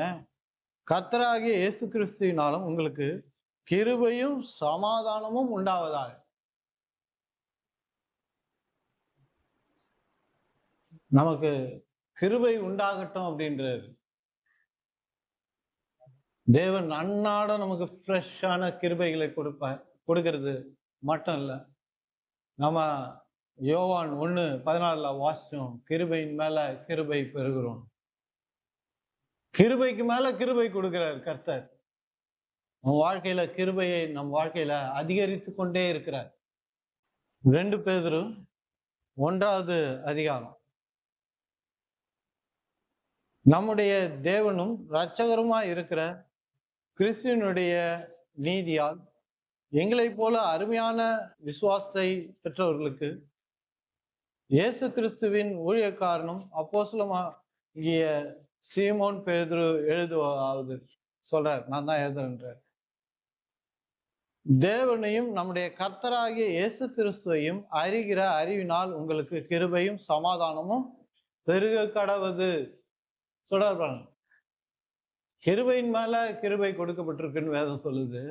கர்த்தராகிய இயேசு கிறிஸ்துவினாலும் உங்களுக்கு கிருபையும் சமாதானமும் உண்டாவதாக. நமக்கு கிருபை உண்டாகட்டும் அப்படின்றாரு. தேவன் அன்னாட நமக்கு ஃப்ரெஷ்ஷான கிருபைகளை கொடுக்கிறது மட்டும் இல்ல, நம்ம யோவான் 1:14 வாசிச்சோம். கிருபையின் மேல கிருபை பெறுகிறோம். கிருபைக்கு மேல கிருபை கொடுக்கிறார் கர்த்தர். நம்ம வாழ்க்கையில கிருபையை நம் வாழ்க்கையில அதிகரித்து கொண்டே இருக்கிறார். 2 பேதுரு 1வது அதிகாரம். நம்முடைய தேவனும் இரட்சகருமாய் இருக்கிற கிறிஸ்துவினுடைய நீதியால் எங்களைப் போல அருமையான விசுவாசத்தை பெற்றவர்களுக்கு இயேசு கிறிஸ்துவின் ஊழியக்காரனும் அப்போஸ்தலனாகிய சீமோன் பேதுரு எழுதுவது சொல்றார். நான் தான் எழுதுறேன்றார். தேவனையும் நம்முடைய கர்த்தராகிய இயேசு கிறிஸ்துவையும் அறிகிற அறிவினால் உங்களுக்கு கிருபையும் சமாதானமும் பெருக கடவது சொல்றாரு. கிருபையின் மேல கிருபை கொடுக்கப்பட்டிருக்குன்னு வேதம் சொல்லுது.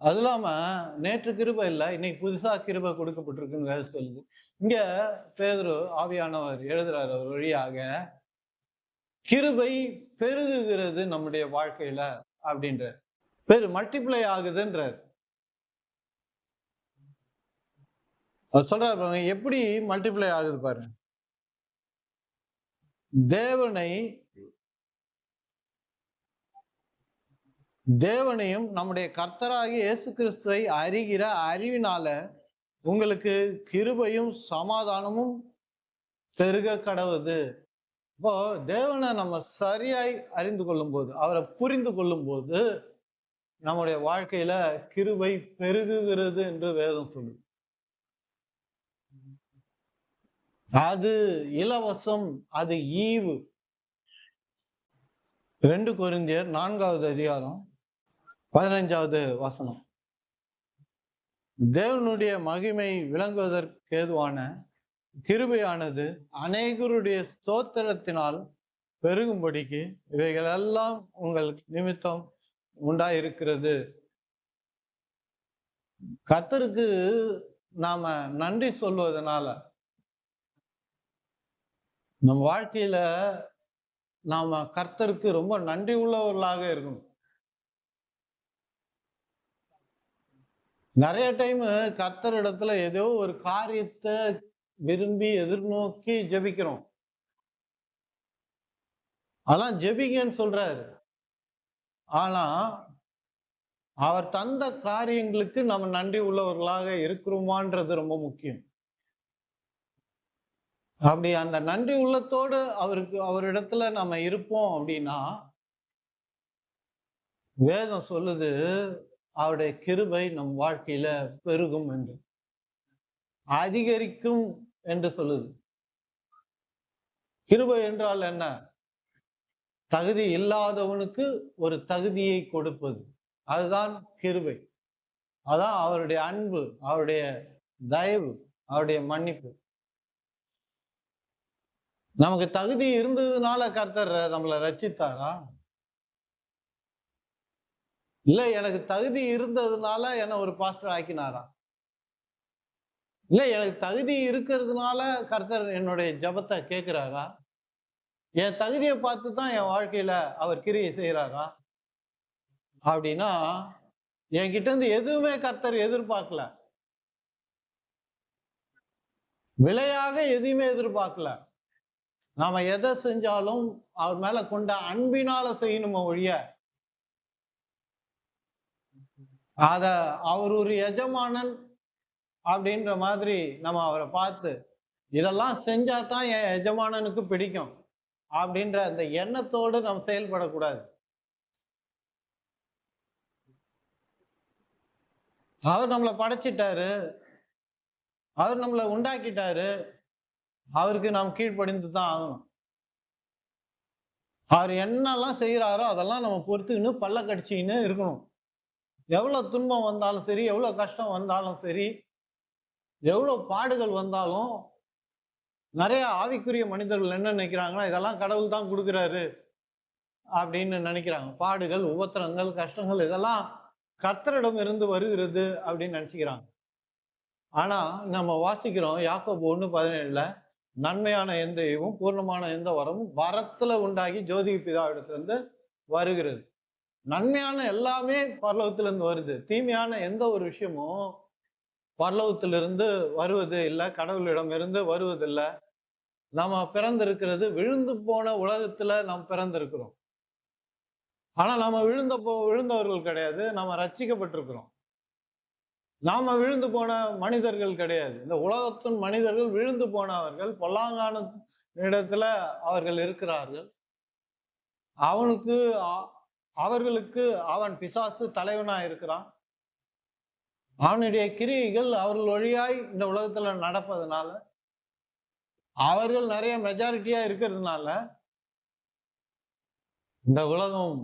அது இல்லாம நேற்று கிருபை இல்லை, இன்னைக்கு புதுசா கிருபை கொடுக்கப்பட்டிருக்குன்னு வேதம் சொல்லுது. இங்க பேதுரு ஆவியானவர் எழுதுறாரு ஒரு வழியாக, கிருபை பெருகுகிறது நம்முடைய வாழ்க்கையில அப்படின்ற மல்டிப்ளை ஆகுதுன்றார். அவர் சொல்றாரு பாருங்க, எப்படி மல்டிப்ளை ஆகுது பாருங்க. தேவனையும் நம்முடைய கர்த்தராகிய இயேசு கிறிஸ்துவை அறிகிற அறிவினால உங்களுக்கு கிருபையும் சமாதானமும் பெருக கடவுது. இப்போ தேவனை நம்ம சரியாய் அறிந்து கொள்ளும் போது, அவரை புரிந்து கொள்ளும் போது நம்முடைய வாழ்க்கையில கிருபை பெருகுகிறது என்று வேதம் சொல்லுது. அது இலவசம், அது ஈவு. 2 கொரிந்தியர் 4வது அதிகாரம் 15வது வசனம். தேவனுடைய மகிமை விளங்குவதற்கு ஏதுவான கிருபையானது அநேகருடைய ஸ்தோத்திரத்தினால் பெருகும்படிக்கு இவைகள் எல்லாம் உங்கள் நிமித்தம் உண்டாயிருக்கிறது. கர்த்தருக்கு நாம நன்றி சொல்வதனால நம் வாழ்க்கையில நாம கர்த்தருக்கு ரொம்ப நன்றி உள்ளவர்களாக இருக்கணும். நிறைய டைம் கர்த்தரிடத்துல ஏதோ ஒரு காரியத்தை விரும்பி எதிர்நோக்கி ஜெபிக்கிறோம். அதான் ஜெபிங்கன்னு சொல்றாரு. ஆனா அவர் தந்த காரியங்களுக்கு நம்ம நன்றி உள்ளவர்களாக இருக்கிறோமான்றது ரொம்ப முக்கியம். அப்படி அந்த நன்றி உள்ளத்தோடு அவரிடத்துல நம்ம இருப்போம் அப்படின்னா, வேதம் சொல்லுது அவருடைய கிருபை நம் வாழ்க்கையில பெருகும் என்று, அதிகரிக்கும் என்று சொல்லுது. கிருபை என்றால் என்ன? தகுதி இல்லாதவனுக்கு ஒரு தகுதியை கொடுப்பது, அதுதான் கிருபை. அதான் அவருடைய அன்பு, அவருடைய தயவு, அவருடைய மன்னிப்பு. நமக்கு தகுதி இருந்ததுனால கர்த்தர் நம்மளை ரட்சித்தாரா? இல்ல எனக்கு தகுதி இருந்ததுனால என்ன ஒரு பாஸ்டர் ஆக்கினாரா? இல்ல எனக்கு தகுதி இருக்கிறதுனால கர்த்தர் என்னுடைய ஜெபத்தை கேட்கிறாரா? என் தகுதியை பார்த்து தான் என் வாழ்க்கையில அவர் கிரியை செய்யறாரா? அப்படின்னா என்கிட்ட இருந்து எதுவுமே கர்த்தர் எதிர்பார்க்கல, விலையாக எதையுமே எதிர்பார்க்கல. நாம எதை செஞ்சாலும் அவர் மேல கொண்ட அன்பினால செய்யணுமோ ஒழிய, அத அவர் ஒரு எஜமானன் அப்படின்ற மாதிரி நம்ம அவரை பார்த்து இதெல்லாம் செஞ்சா தான் என் எஜமானனுக்கு பிடிக்கும் அப்படின்ற அந்த எண்ணத்தோடு நம்ம செயல்படக்கூடாது. அவர் நம்மளை படைச்சிட்டாரு, அவர் நம்மளை உண்டாக்கிட்டாரு, அவருக்கு நாம் கீழ்ப்படிந்து தான் ஆகணும். அவர் என்னெல்லாம் செய்யறாரோ அதெல்லாம் நம்ம பொறுத்துக்கின்னு பல்ல கடிச்சின்னு இருக்கணும். எவ்வளவு துன்பம் வந்தாலும் சரி, எவ்வளவு கஷ்டம் வந்தாலும் சரி, எவ்வளவு பாடுகள் வந்தாலும், நிறைய ஆவிக்குரிய மனிதர்கள் என்ன நினைக்கிறாங்கன்னா, இதெல்லாம் கடவுள் தான் கொடுக்குறாரு அப்படின்னு நினைக்கிறாங்க. பாடுகள், உபத்திரங்கள், கஷ்டங்கள் இதெல்லாம் கர்த்தரிடம் இருந்து வருகிறது அப்படின்னு நினைச்சுக்கிறாங்க. ஆனா நம்ம வாசிக்கிறோம் யாக்கோபு 1:17, நன்மையான எந்த ஈவும் பூர்ணமான எந்த வரமும் வரத்துல உண்டாகி ஜோதிக பிதாவிடத்திலிருந்து வருகிறது. நன்மையான எல்லாமே பரலோகத்திலிருந்து வருது. தீமையான எந்த ஒரு விஷயமும் பரலோகத்திலிருந்து வருவது இல்லை, கடவுளிடம் இருந்து வருவதில்லை. நாம பிறந்திருக்கிறது விழுந்து போன உலகத்துல நாம் பிறந்திருக்கிறோம். ஆனா நாம விழுந்தவர்கள் கிடையாது, நாம ரட்சிக்கப்பட்டிருக்கிறோம். நாம விழுந்து போன மனிதர்கள் கிடையாது. இந்த உலகத்தின் மனிதர்கள் விழுந்து போனவர்கள், பொல்லாங்கான இடத்துல அவர்கள் இருக்கிறார்கள். அவனுக்கு அவர்களுக்கு அவன் பிசாசு தலைவனா இருக்கிறான். அவனுடைய கிரியைகள் அவர்கள் வழியாய் இந்த உலகத்துல நடப்பதனால, அவர்கள் நிறைய மெஜாரிட்டியா இருக்கிறதுனால இந்த உலகம்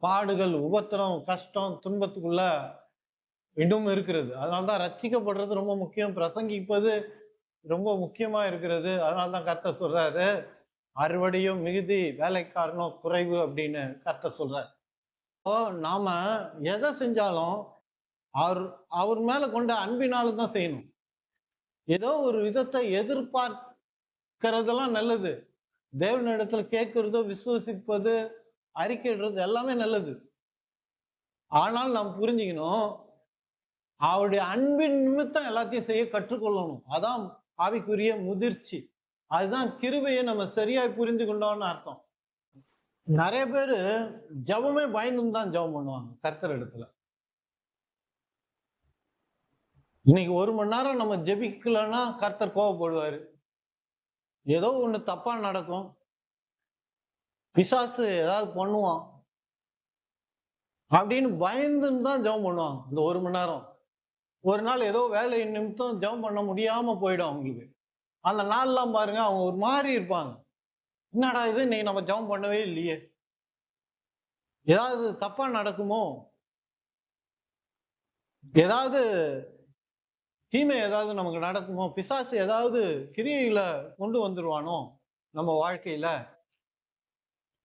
பாடுகள், உபத்திரம், கஷ்டம், துன்பத்துக்குள்ள இன்னும் இருக்கிறது. அதனால்தான் ரட்சிக்கப்படுறது ரொம்ப முக்கியம், பிரசங்கிப்பது ரொம்ப முக்கியமா இருக்கிறது. அதனால்தான் கர்த்தர் சொல்றாரு, அறுவடையும் மிகுதி, வேலைக்காரனோ குறைவு அப்படின்னு கர்த்தர் சொல்றாரு. நாம எதை செஞ்சாலும் அவர் அவர் மேல கொண்ட அன்பினால தான் செய்யணும். ஏதோ ஒரு விதத்தை எதிர்பார்க்கிறதெல்லாம் நல்லது. தேவனிடத்துல கேட்கிறதோ, விசுவசிப்பது, அறிக்கையிடுறது எல்லாமே நல்லது. ஆனால் நாம் புரிஞ்சுக்கணும், அவருடைய அன்பின் நிமித்தம் எல்லாத்தையும் செய்ய கற்றுக்கொள்ளணும். அதான் ஆவிக்குரிய முதிர்ச்சி. அதுதான் கிருபையை நம்ம சரியாய் புரிந்து கொண்டோம்னு அர்த்தம். நிறைய பேரு ஜபமே பயந்தும் தான் ஜபம் பண்ணுவாங்க கர்த்தர் இடத்துல. இன்னைக்கு 1 மணி நேரம் நம்ம ஜெபிக்கலன்னா கர்த்தர் கோபப்படுவாரு. ஏதோ ஒண்ணு தப்பா நடக்கும், பிசாசு ஏதாவது பண்ணுவான் அப்படின்னு பயந்துன்னு தான் ஜெபம் பண்ணுவாங்க. இந்த 1 மணி நேரம் ஒரு நாள் ஏதோ வேலை நிமித்தம் ஜெபம் பண்ண முடியாம போயிடும் அவங்களுக்கு. அந்த நாள்லாம் பாருங்க, அவங்க ஒரு மாதிரி இருப்பாங்க. என்னடா இது, இன்னைக்கு நம்ம ஜெபம் பண்ணவே இல்லையே, ஏதாவது தப்பா நடக்குமோ, ஏதாவது தீமை ஏதாவது நமக்கு நடக்குமோ, பிசாசு ஏதாவது கிரியைகளை கொண்டு வந்துருவானோ நம்ம வாழ்க்கையில,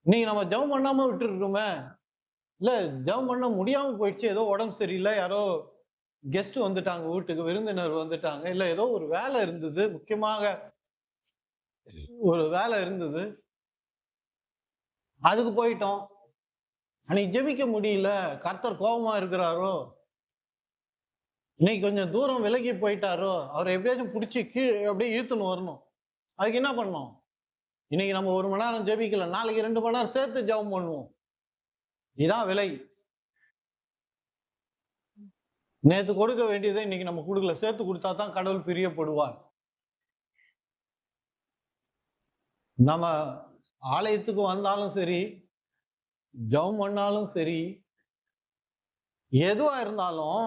இன்னைக்கு நம்ம ஜெபம் பண்ணாம விட்டுருக்கோமே, இல்ல ஜெபம் பண்ண முடியாம போயிடுச்சு, ஏதோ உடம்பு சரியில்லை, யாரோ கெஸ்ட் வந்துட்டாங்க, வீட்டுக்கு விருந்தினர் வந்துட்டாங்க, இல்ல ஏதோ ஒரு வேலை இருந்தது, முக்கியமாக ஒரு வேலை இருந்தது, அதுக்கு போயிட்டோம், அன்னைக்கு ஜெபிக்க முடியல, கர்த்தர் கோபமா இருக்கிறாரோ, இன்னைக்கு கொஞ்சம் தூரம் விலகி போயிட்டாரோ, அவரை எப்படியாச்சும் பிடிச்சி கீழே அப்படியே இழுத்துன்னு வரணும். அதுக்கு என்ன பண்ணோம்? இன்னைக்கு நம்ம 1 மணி நேரம் ஜெபிக்கல, நாளைக்கு 2 மணி நேரம் சேர்த்து ஜெபம் பண்ணுவோம். இதான் விலை. நேத்து கொடுக்க வேண்டியதை இன்னைக்கு நம்ம கொடுக்கல, சேர்த்து கொடுத்தா தான் கடவுள் பிரியப்படுவார். நம்ம ஆலயத்துக்கு வந்தாலும் சரி, ஜெபம் பண்ணாலும் சரி, எதுவா இருந்தாலும்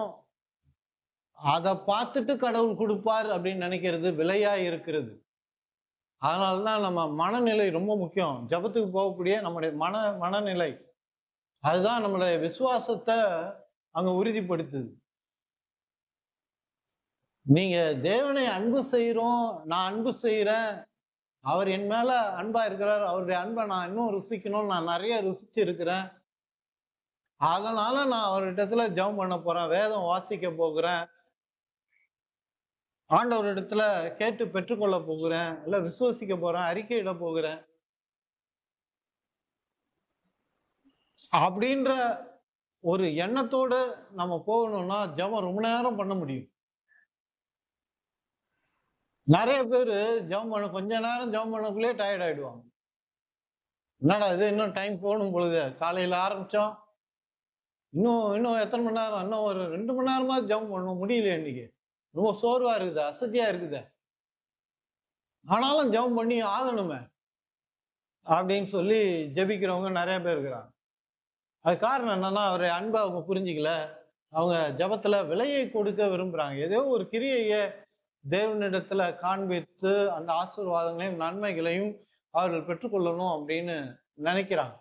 அதை பார்த்துட்டு கடவுள் கொடுப்பார் அப்படின்னு நினைக்கிறது விலையா இருக்கிறது. அதனாலதான் நம்ம மனநிலை ரொம்ப முக்கியம். ஜெபத்துக்கு போகக்கூடிய நம்முடைய மனநிலை, அதுதான் நம்மளுடைய விசுவாசத்தை அங்க உறுதிப்படுத்துது. நீங்க தேவனை அன்பு செய்யறோம், நான் அன்பு செய்யறேன், அவர் என் மேல அன்பா இருக்கிறார், அவருடைய அன்பை நான் இன்னும் ருசிக்கணும், நான் நிறைய ருசிச்சு இருக்கிறேன், அதனால நான் அவரிடத்துல ஜெபம் பண்ண போறேன், வேதம் வாசிக்க போகிறேன், ஆண்டவரிடத்துல கேட்டு பெற்றுக்கொள்ள போகிறேன், இல்ல விசுவசிக்க போறேன், அறிக்கையிட போகிறேன் அப்படின்ற ஒரு எண்ணத்தோட நம்ம போகணும்னா ஜெபம் ரொம்ப நேரம் பண்ண முடியும். நிறைய பேரு ஜெபம் பண்ண கொஞ்ச நேரம் ஜெபம் பண்ணக்குள்ளே டயர்ட் ஆயிடுவாங்க. என்னடா இது, இன்னும் டைம் போகணும் பொழுது, காலையில ஆரம்பிச்சோம், இன்னும் எத்தனை மணி நேரம், இன்னும் ஒரு 2 மணி நேரமா ஜெபம் பண்ணணும், முடியல, இன்னைக்கு ரொம்ப சோர்வா இருக்குது, அசதியா இருக்குது, ஆனாலும் ஜெபம் பண்ணி ஆகணுமே அப்படின்னு சொல்லி ஜெபிக்கிறவங்க நிறைய பேர் இருக்கிறாங்க. அது காரணம் என்னன்னா, அவருடைய அன்பை அவங்க புரிஞ்சுக்கல, அவங்க ஜெபத்துல விலையை கொடுக்க விரும்புறாங்க. ஏதோ ஒரு கிரியையை தேவனிடத்துல காண்பித்து அந்த ஆசீர்வாதங்களையும் நன்மைகளையும் அவர்கள் பெற்றுக்கொள்ளணும் அப்படின்னு நினைக்கிறாங்க.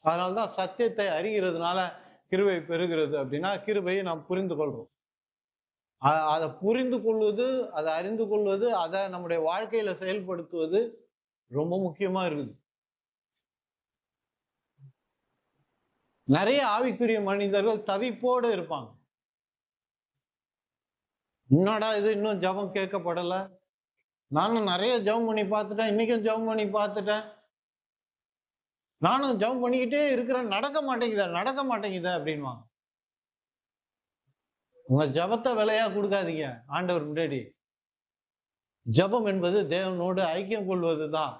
அதனால்தான் சத்தியத்தை அறிகிறதுனால கிருபை பெறுகிறது அப்படின்னா, கிருபையை நாம் புரிந்து கொள்றோம். அதை புரிந்து கொள்வது, அதை அறிந்து கொள்வது, அதை நம்முடைய வாழ்க்கையில செயல்படுத்துவது ரொம்ப முக்கியமா இருக்குது. நிறைய ஆவிக்குரிய மனிதர்கள் தவிப்போடு இருப்பாங்க. என்னடா இது, இன்னும் ஜெபம் கேட்கப்படல, நானும் நிறைய ஜெபம் பண்ணி பார்த்துட்டேன், இன்னைக்கும் ஜெபம் பண்ணி பார்த்துட்டேன், நானும் ஜெபம் பண்ணிக்கிட்டே இருக்கிறேன், நடக்க மாட்டேங்குதா அப்படின்வாங்க. உங்க ஜபத்தை விலையா கொடுக்காதீங்க ஆண்டவர் முன்னாடி. ஜபம் என்பது தேவனோடு ஐக்கியம் கொள்வதுதான்.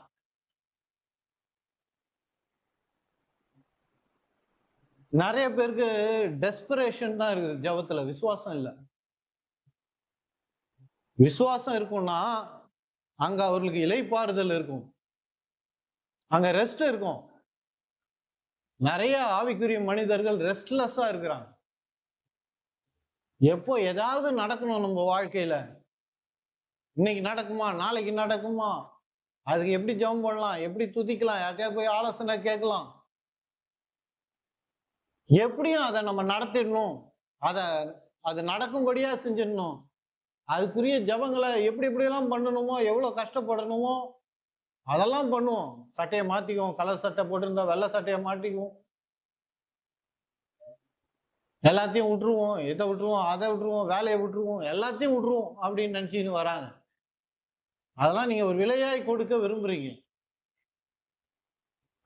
நிறைய பேருக்கு டெஸ்பரேஷன் தான் இருக்குது ஜபத்துல, விசுவாசம் இல்ல. விசுவாசம் இருக்கும்னா அங்க அவர்களுக்கு இளைப்பாறுதல் இருக்கும், அங்க ரெஸ்ட் இருக்கும். நிறைய ஆவிக்குரிய மனிதர்கள் ரெஸ்ட்லெஸ்ஸா இருக்கிறாங்க. எப்போ ஏதாவது நடக்கணும் நம்ம வாழ்க்கையில, இன்னைக்கு நடக்குமா, நாளைக்கு நடக்குமா, அதுக்கு எப்படி ஜெபம் பண்ணலாம், எப்படி துதிக்கலாம், யார்கிட்டயா போய் ஆலோசனை கேட்கலாம், எப்படியும் அதை நம்ம நடத்திடணும், அதை நடக்கும்படியா செஞ்சிடணும், அதுக்குரிய ஜபங்களை எப்படி எப்படியெல்லாம் பண்ணணுமோ, எவ்வளவு கஷ்டப்படணுமோ அதெல்லாம் பண்ணுவோம். சட்டையை மாத்திக்குவோம், கலர் சட்டை போட்டிருந்தா வெள்ளை சட்டையை மாட்டிக்குவோம், எல்லாத்தையும் விட்டுருவோம், இதை விட்டுருவோம், அதை விட்டுருவோம், வேலையை விட்டுருவோம், எல்லாத்தையும் விட்டுருவோம் அப்படின்னு நினைச்சின்னு வராங்க. அதெல்லாம் நீங்க ஒரு விலையாய் கொடுக்க விரும்புறீங்க.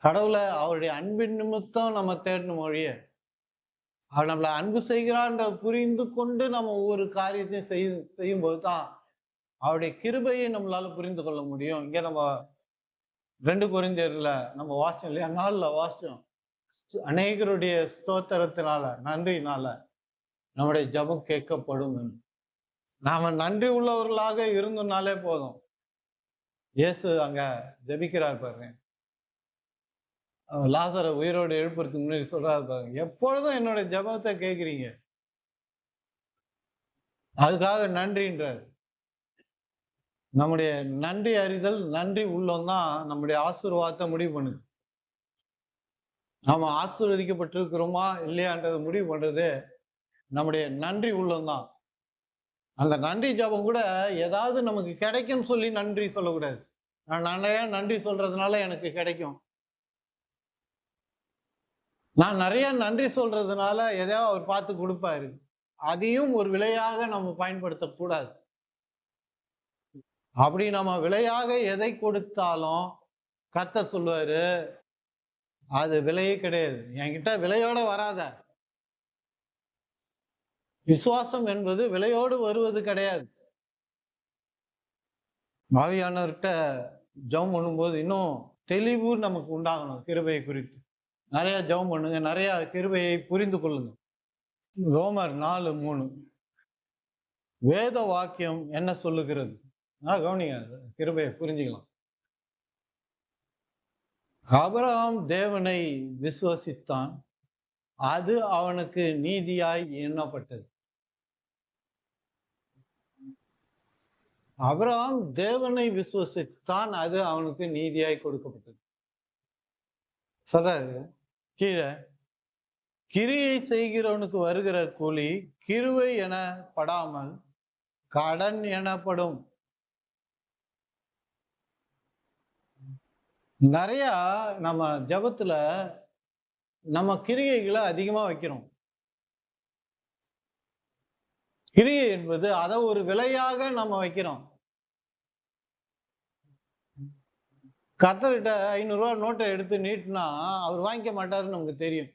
கடவுளை அவருடைய அன்பின் நிமித்தம் நம்ம தேடணும் மொழிய, அவர் நம்மளை அன்பு செய்கிறான்ற புரிந்து கொண்டு நம்ம ஒவ்வொரு காரியத்தையும் செய்யும் போதுதான் அவருடைய கிருபையை நம்மளால புரிந்து கொள்ள முடியும். இங்க நம்ம 2 கொரிந்தியர்ல நம்ம வாசிச்சோம் இல்லையா, நாள்ல வாசிச்சோம், அநேகருடைய ஸ்தோத்திரத்தினால, நன்றினால நம்முடைய ஜபம் கேட்கப்படும். நாம நன்றி உள்ளவர்களாக இருந்தோம்னாலே போதும். இயேசு அங்க ஜபிக்கிறார் பாருங்க, லாசரை உயிரோடு எழுப்புறதுக்கு முன்னாடி சொல்றாரு பாருங்க, எப்பொழுதும் என்னுடைய ஜபத்தை கேட்கிறீங்க, அதுக்காக நன்றின்றார். நம்முடைய நன்றி அறிதல், நன்றி உள்ளம் தான் நம்முடைய ஆசீர்வாதத்தை முடிவு பண்ணுது. நாம ஆசீர்வதிக்கப்பட்டிருக்கிறோமா இல்லையான்றதை முடிவு பண்றது நம்முடைய நன்றி உள்ளம் தான். அந்த நன்றி ஜபம் கூட ஏதாவது நமக்கு கிடைக்கும்னு சொல்லி நன்றி சொல்லக்கூடாது. நான் நிறைய நன்றி சொல்றதுனால எனக்கு கிடைக்கும், நான் நிறைய நன்றி சொல்றதுனால எதையாவது அவர் பார்த்து கொடுப்பாரு, அதையும் ஒரு விலையாக நம்ம பயன்படுத்தக்கூடாது. அப்படி நம்ம விலையாக எதை கொடுத்தாலும் கர்த்தர் சொல்லுவாரு, அது விலையே கிடையாது, என்கிட்ட விலையோட வராத. விசுவாசம் என்பது விலையோடு வருவது கிடையாது. ஆவியானவர்கிட்ட ஜெபம் பண்ணும்போது இன்னும் தெளிவு நமக்கு உண்டாகணும். கிருபையை குறித்து நிறைய ஜெபம் பண்ணுங்க, நிறைய கிருபையை புரிந்து கொள்ளுங்க. ரோமர் 4:3 வேத வாக்கியம் என்ன சொல்லுகிறது? கவனிங்க, கிருபையை புரிஞ்சுக்கலாம். ஆபிரகாம் தேவனை விசுவசித்தான், அது அவனுக்கு நீதியாய் எண்ணப்பட்டது. ஆபிரகாம் தேவனை விசுவசித்தான், அது அவனுக்கு நீதியாய் கொடுக்கப்பட்டது. சொல்றாரு கீழே, கிரியை செய்கிறவனுக்கு வருகிற கூலி கிருபை எனப்படாமல் கடன் எனப்படும். நிறைய நம்ம ஜபத்துல நம்ம கிரியைகளை அதிகமா வைக்கிறோம். கிரியை என்பது அதை ஒரு விலையாக நம்ம வைக்கிறோம். கர்த்தர்கிட்ட 500 ரூபாய் நோட்டை எடுத்து நீட்டினா அவர் வாங்கிக்க மாட்டாருன்னு நமக்கு தெரியும்.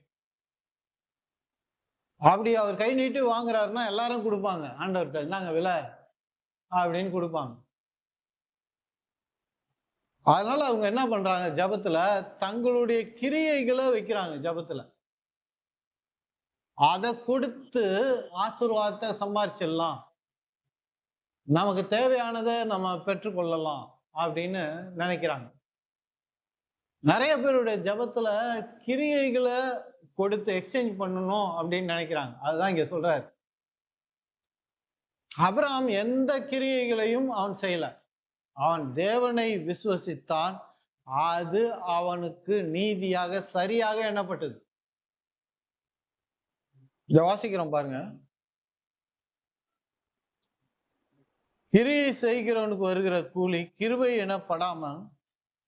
அப்படி அவர் கை நீட்டி வாங்குறாருன்னா எல்லாரும் கொடுப்பாங்க, ஆண்டவர்கிட்ட இந்தாங்க விலை அப்படின்னு கொடுப்பாங்க. அதனால அவங்க என்ன பண்றாங்க, ஜபத்துல தங்களுடைய கிரியைகளை வைக்கிறாங்க. ஜபத்துல அதை கொடுத்து ஆசீர்வாதத்தை சம்பாரிச்சிடலாம், நமக்கு தேவையானதை நம்ம பெற்றுக்கொள்ளலாம் அப்படின்னு நினைக்கிறாங்க. நிறைய பேருடைய ஜபத்துல கிரியைகளை கொடுத்து எக்ஸ்சேஞ்ச் பண்ணணும் அப்படின்னு நினைக்கிறாங்க. அதுதான் இங்க சொல்றாரு. ஆபிரகாம் எந்த கிரியைகளையும் அவன் செய்யல, அவன் தேவனை விசுவசித்தான், அது அவனுக்கு நீதியாக சரியாக எண்ணப்பட்டது. இத வாசிக்கிறோம் பாருங்க, கிரியை செய்கிறவனுக்கு வருகிற கூலி கிருபை எனப்படாமல்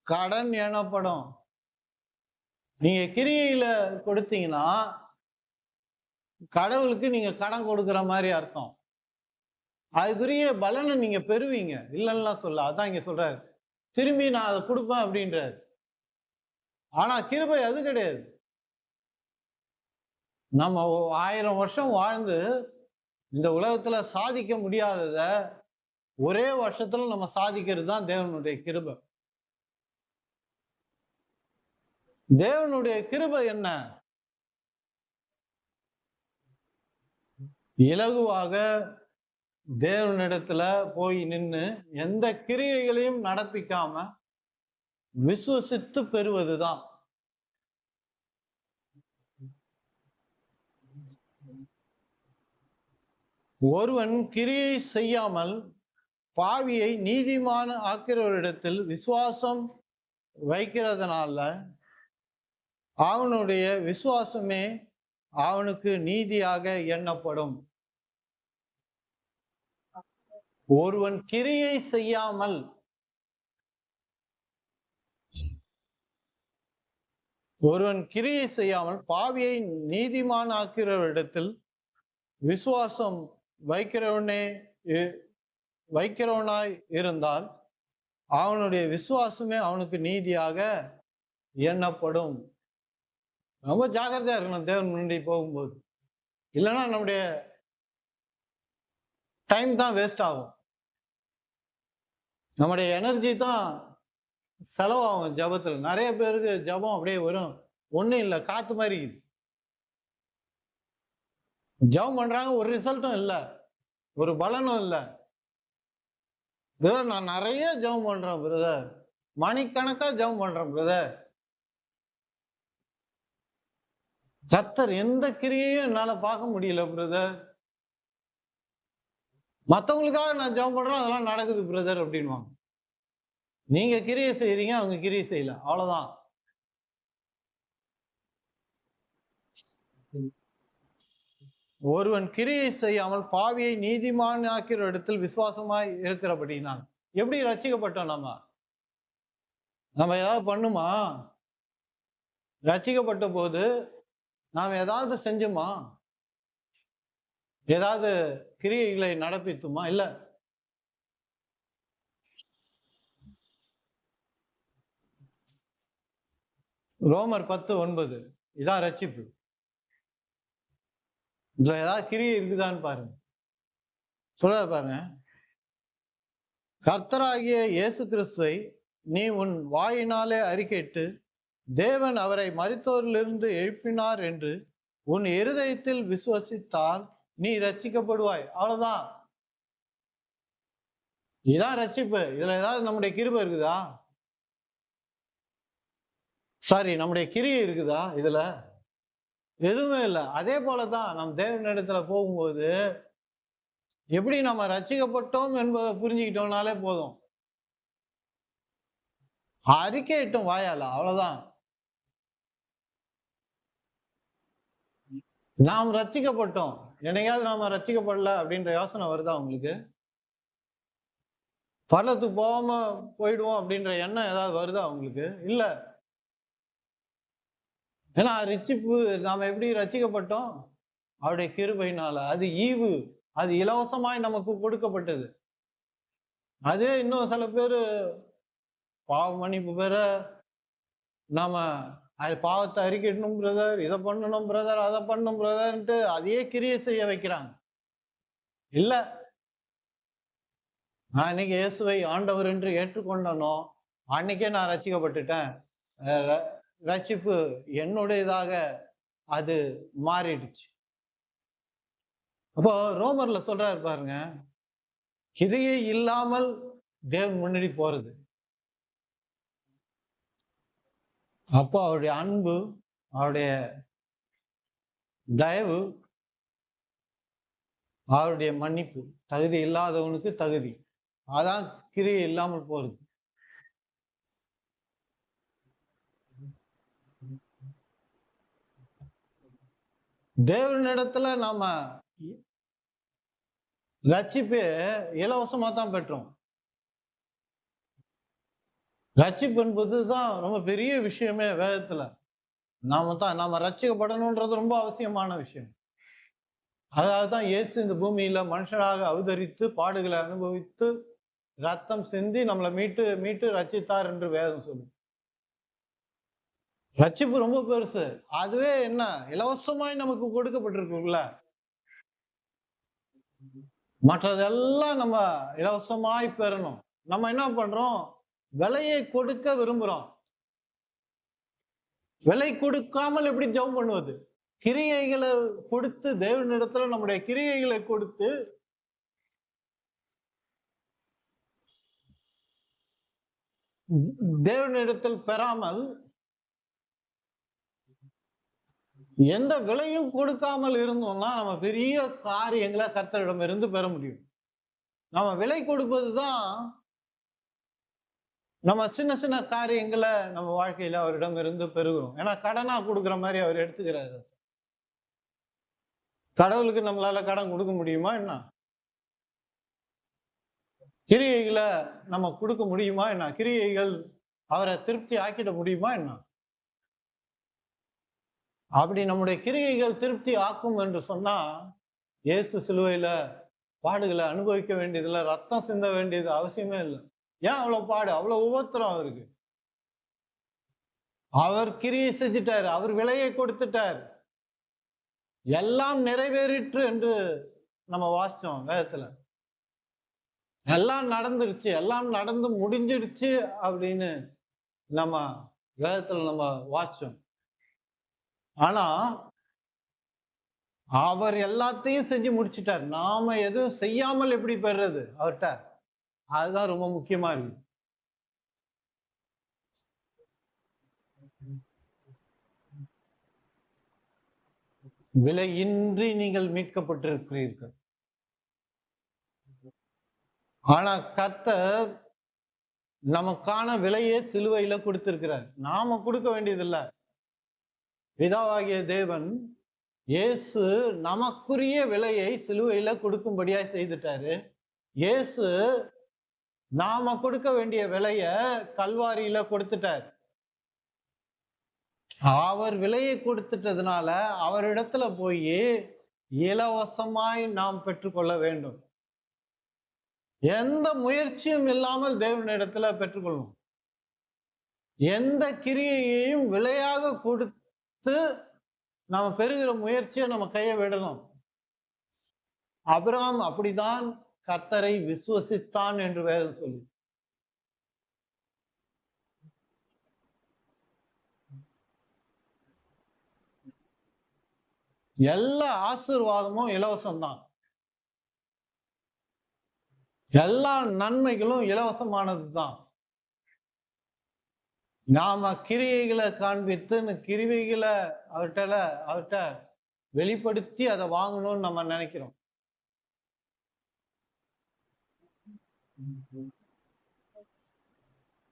கடன் எனப்படும். நீங்க கிரியையில கொடுத்தீங்கன்னா கடவுளுக்கு நீங்க கடன் கொடுக்கிற மாதிரி அர்த்தம். அதுக்குரிய பலனை நீங்க பெறுவீங்க, இல்லைன்னா சொல்ல. அதான் இங்க சொல்றாரு, திரும்பி நான் அதை கொடுப்பேன் அப்படின்றாரு. ஆனா கிருபை அது கிடையாது. நம்ம 1000 வருஷம் வாழ்ந்து இந்த உலகத்துல சாதிக்க முடியாதத ஒரே வருஷத்துல நம்ம சாதிக்கிறது தான் தேவனுடைய கிருபை. தேவனுடைய கிருபை என்ன? இலகுவாக தேவனிடத்துல போய் நின்று எந்த கிரியைகளையும் நடப்பிக்காம விசுவசித்து பெறுவதுதான். ஒருவன் கிரியை செய்யாமல் பாவியை நீதிமான ஆக்கிறவரிடத்தில் விசுவாசம் வைக்கிறதுனால அவனுடைய விசுவாசமே அவனுக்கு நீதியாக எண்ணப்படும். ஒருவன் கிரியை செய்யாமல் பாவியை நீதிமான ஆக்கிறவரிடத்தில் விசுவாசம் வைக்கிறவனாய் இருந்தால் அவனுடைய விசுவாசமே அவனுக்கு நீதியாக எண்ணப்படும். ரொம்ப ஜாக்கிரதையா இருக்கணும் தேவன் முன்னாடி போகும்போது. இல்லைன்னா நம்முடைய டைம் தான் வேஸ்ட் ஆகும், நம்முடைய எனர்ஜி தான் செலவாகும் ஜபத்துல. நிறைய பேருக்கு ஜபம் அப்படியே வரும், ஒன்றும் இல்லை, காத்து மாதிரி இருக்குது. ஜபம் பண்றாங்க, ஒரு ரிசல்ட்டும் இல்லை, ஒரு பலனும் இல்லை. பிரதர் நான் நிறைய ஜபம் பண்றேன் பிரதர், மணிக்கணக்கா ஜபம் பண்றேன் பிரதர், கர்த்தர் எந்த கிரியையும் என்னால பார்க்க முடியல பிரதர். மற்றவங்களுக்காக நான் ஜபம் பண்றேன், அதெல்லாம் நடக்குது பிரதர் அப்படின்வாங்க. நீங்க கிரியை செய்யறீங்க, அவங்க கிரியை செய்யல, அவ்வளவுதான். ஒருவன் கிரியை செய்யாமல் பாவியை நீதிமான் ஆக்கிற இடத்தில் விசுவாசமாய் இருக்கிறபடினா எப்படி ரட்சிக்கப்பட்டோம்? நம்ம ஏதாவது பண்ணுமா? ரட்சிக்கப்பட்ட போது நாம் ஏதாவது செஞ்சுமா? ஏதாவது கிரியைகளை நடப்பித்துமா? இல்ல. ரோமர் 10:9 இதான் ரட்சிப்பு. இதுல ஏதாவது கிரியை இருக்குதான்னு பாருங்க. சொல்ல பாருங்க, கர்த்தராகிய இயேசு கிறிஸ்துவை நீ உன் வாயினாலே அறிக்கையிட்டு தேவன் அவரை மரித்தோரிலிருந்து எழுப்பினார் என்று உன் இருதயத்தில் விசுவசித்தால் நீ ரட்சிக்கப்படுவாய். அவ்வளவுதான். இதான் ரட்சிப்பு. இதுல ஏதாவது நம்முடைய கிருபை இருக்குதா? சாரி, நம்முடைய கிரியை இருக்குதா? இதுல எதுவுமே இல்லை. அதே போலதான் நம் தேவனிடத்துல போகும்போது எப்படி நம்ம ரட்சிக்கப்பட்டோம் என்பதை புரிஞ்சுக்கிட்டோம்னாலே போதும். அறிக்கையிட்டோம் வாயால, அவ்வளவுதான். நாம் ரட்சிக்கப்பட்டோம். என்னையாவது நாம ரட்சிக்கப்படல அப்படின்ற யோசனை வருதா உங்களுக்கு? பள்ளத்துக்கு போகாம போயிடுவோம் அப்படின்ற எண்ணம் ஏதாவது வருதா உங்களுக்கு? இல்ல. ஏன்னா ரட்சிப்பு நாம எப்படி ரட்சிக்கப்பட்டோம்? அவருடைய கிருபையினால. அது ஈவு, அது இலவசமாய் நமக்கு கொடுக்கப்பட்டது. அதே இன்னும் சில பேரு பாவ மன்னிப்பு பெற நாம பாவத்தை அறிக்கையிடணும் பிரதர், இதை பண்ணணும் பிரதர், அதை பண்ணணும் பிரதர்ன்ட்டு அதையே கிரியை செய்ய வைக்கிறாங்க. இல்ல, நான் இன்னைக்கு இயேசுவை ஆண்டவர் என்று ஏற்றுக்கொண்டனோ அன்னைக்கே நான் ரட்சிக்கப்பட்டுட்டேன், ரட்சிப்பு என்னுடையதாக அது மாறிடுச்சு. அப்போ ரோமர்ல சொல்றாரு பாருங்க, கிரியை இல்லாமல் தேவன் முன்னாடி போறது. அப்போ அவருடைய அன்பு, அவருடைய தயவு, அவருடைய மன்னிப்பு, தகுதி இல்லாதவனுக்கு தகுதி, அதான் கிரியை இல்லாமல் போறது. தேவனிடத்துல நாம ரட்சிப்பு இலவசமா தான் பெற்றோம். ரட்சிப்பு என்பதுதான் ரொம்ப பெரிய விஷயமே வேதத்துல. நாம ரட்சிக்கப்படணும்ன்றது ரொம்ப அவசியமான விஷயம். அதாவதுதான் இயேசு இந்த பூமியில மனுஷனாக அவதரித்து பாடுகளை அனுபவித்து ரத்தம் சிந்தி நம்மளை மீட்டு மீட்டு ரட்சித்தார் என்று வேதம் சொல்லும். ரட்சிப்பு ரொம்ப பெருசு. அதுவே என்ன இலவசமாய் நமக்கு கொடுக்கப்பட்டிருக்குல்ல. மற்றதெல்லாம் நம்ம இலவசமாய் பெறணும். நம்ம என்ன பண்றோம்? விலையை கொடுக்க விரும்புறோம். விலை கொடுக்காமல் எப்படி ஜெபம் பண்ணுவது? கிரியைகளை கொடுத்து, தேவனிடத்துல நம்முடைய கிரியைகளை கொடுத்து தேவனிடத்தில் பெறாமல் எந்த விலையும் கொடுக்காமல் இருந்தோம்னா நம்ம பெரிய காரியங்களை கர்த்தரிடம் இருந்து பெற முடியும். நம்ம விலை கொடுப்பதுதான் நம்ம சின்ன சின்ன காரியங்களை நம்ம வாழ்க்கையில அவரிடம் இருந்து பெறுகிறோம். ஏன்னா கடனா கொடுக்குற மாதிரி அவர் எடுத்துக்கிறாரு. கடவுளுக்கு நம்மளால கடன் கொடுக்க முடியுமா என்ன? கிரியைகளை நம்ம கொடுக்க முடியுமா என்ன? கிரியைகள் அவரை திருப்தி ஆக்கிட முடியுமா என்ன? அப்படி நம்முடைய கிரியைகள் திருப்தி ஆக்கும் என்று சொன்னா, இயேசு சிலுவையில பாடுகளை அனுபவிக்க வேண்டியதில்லை, ரத்தம் சிந்த வேண்டியது அவசியமே இல்லை. ஏன் அவ்வளவு பாடு, அவ்வளவு உபத்திரம் அவருக்கு? அவர் கிரியை செஞ்சிட்டாரு, அவர் விலையை கொடுத்துட்டார், எல்லாம் நிறைவேறிற்று என்று நம்ம வாசிச்சோம் வேதத்துல. எல்லாம் நடந்துருச்சு, எல்லாம் நடந்து முடிஞ்சிடுச்சு அப்படின்னு நம்ம வேதத்துல நம்ம வாசிச்சோம். ஆனா அவர் எல்லாத்தையும் செஞ்சு முடிச்சிட்டார். நாம எதுவும் செய்யாமல் எப்படி பெறுறது அவர்கிட்ட? அதுதான் ரொம்ப முக்கியமா இருக்கு. விலையின்றி நீங்கள் மீட்கப்பட்டிருக்கிறீர்கள். ஆனா கர்த்தர் நமக்கான விலையே சிலுவையில கொடுத்திருக்கிறார். நாம கொடுக்க வேண்டியதில்லை. பிதாவாகிய தேவன் இயேசு நமக்குரிய விலையை சிலுவையில கொடுக்கும்படியாய் செய்துட்டாரு. இயேசு நாம கொடுக்க வேண்டிய விலைய கல்வாரியில கொடுத்துட்டார். அவர் விலையை கொடுத்துட்டதுனால அவரிடத்துல போய் இலவசமாய் நாம் பெற்றுக்கொள்ள வேண்டும். எந்த முயற்சியும் இல்லாமல் தேவனிடத்துல பெற்றுக்கொள்ளணும். எந்த கிரியையையும் விலையாக கொடுத்து நாம பெறுகிற முயற்சியை நம்ம கையை விடணும். ஆபிரகாம் அப்படிதான் கர்த்தரை விசுவசித்தான் என்று வேதம் சொல்லி. எல்லா ஆசீர்வாதமும் இலவசம்தான். எல்லா நன்மைகளும் இலவசமானது தான். நாம கிரியைகளை காண்பித்து கிரியைகளை அவர்கிட்ட வெளிப்படுத்தி அதை வாங்கணும்னு நம்ம நினைக்கிறோம்.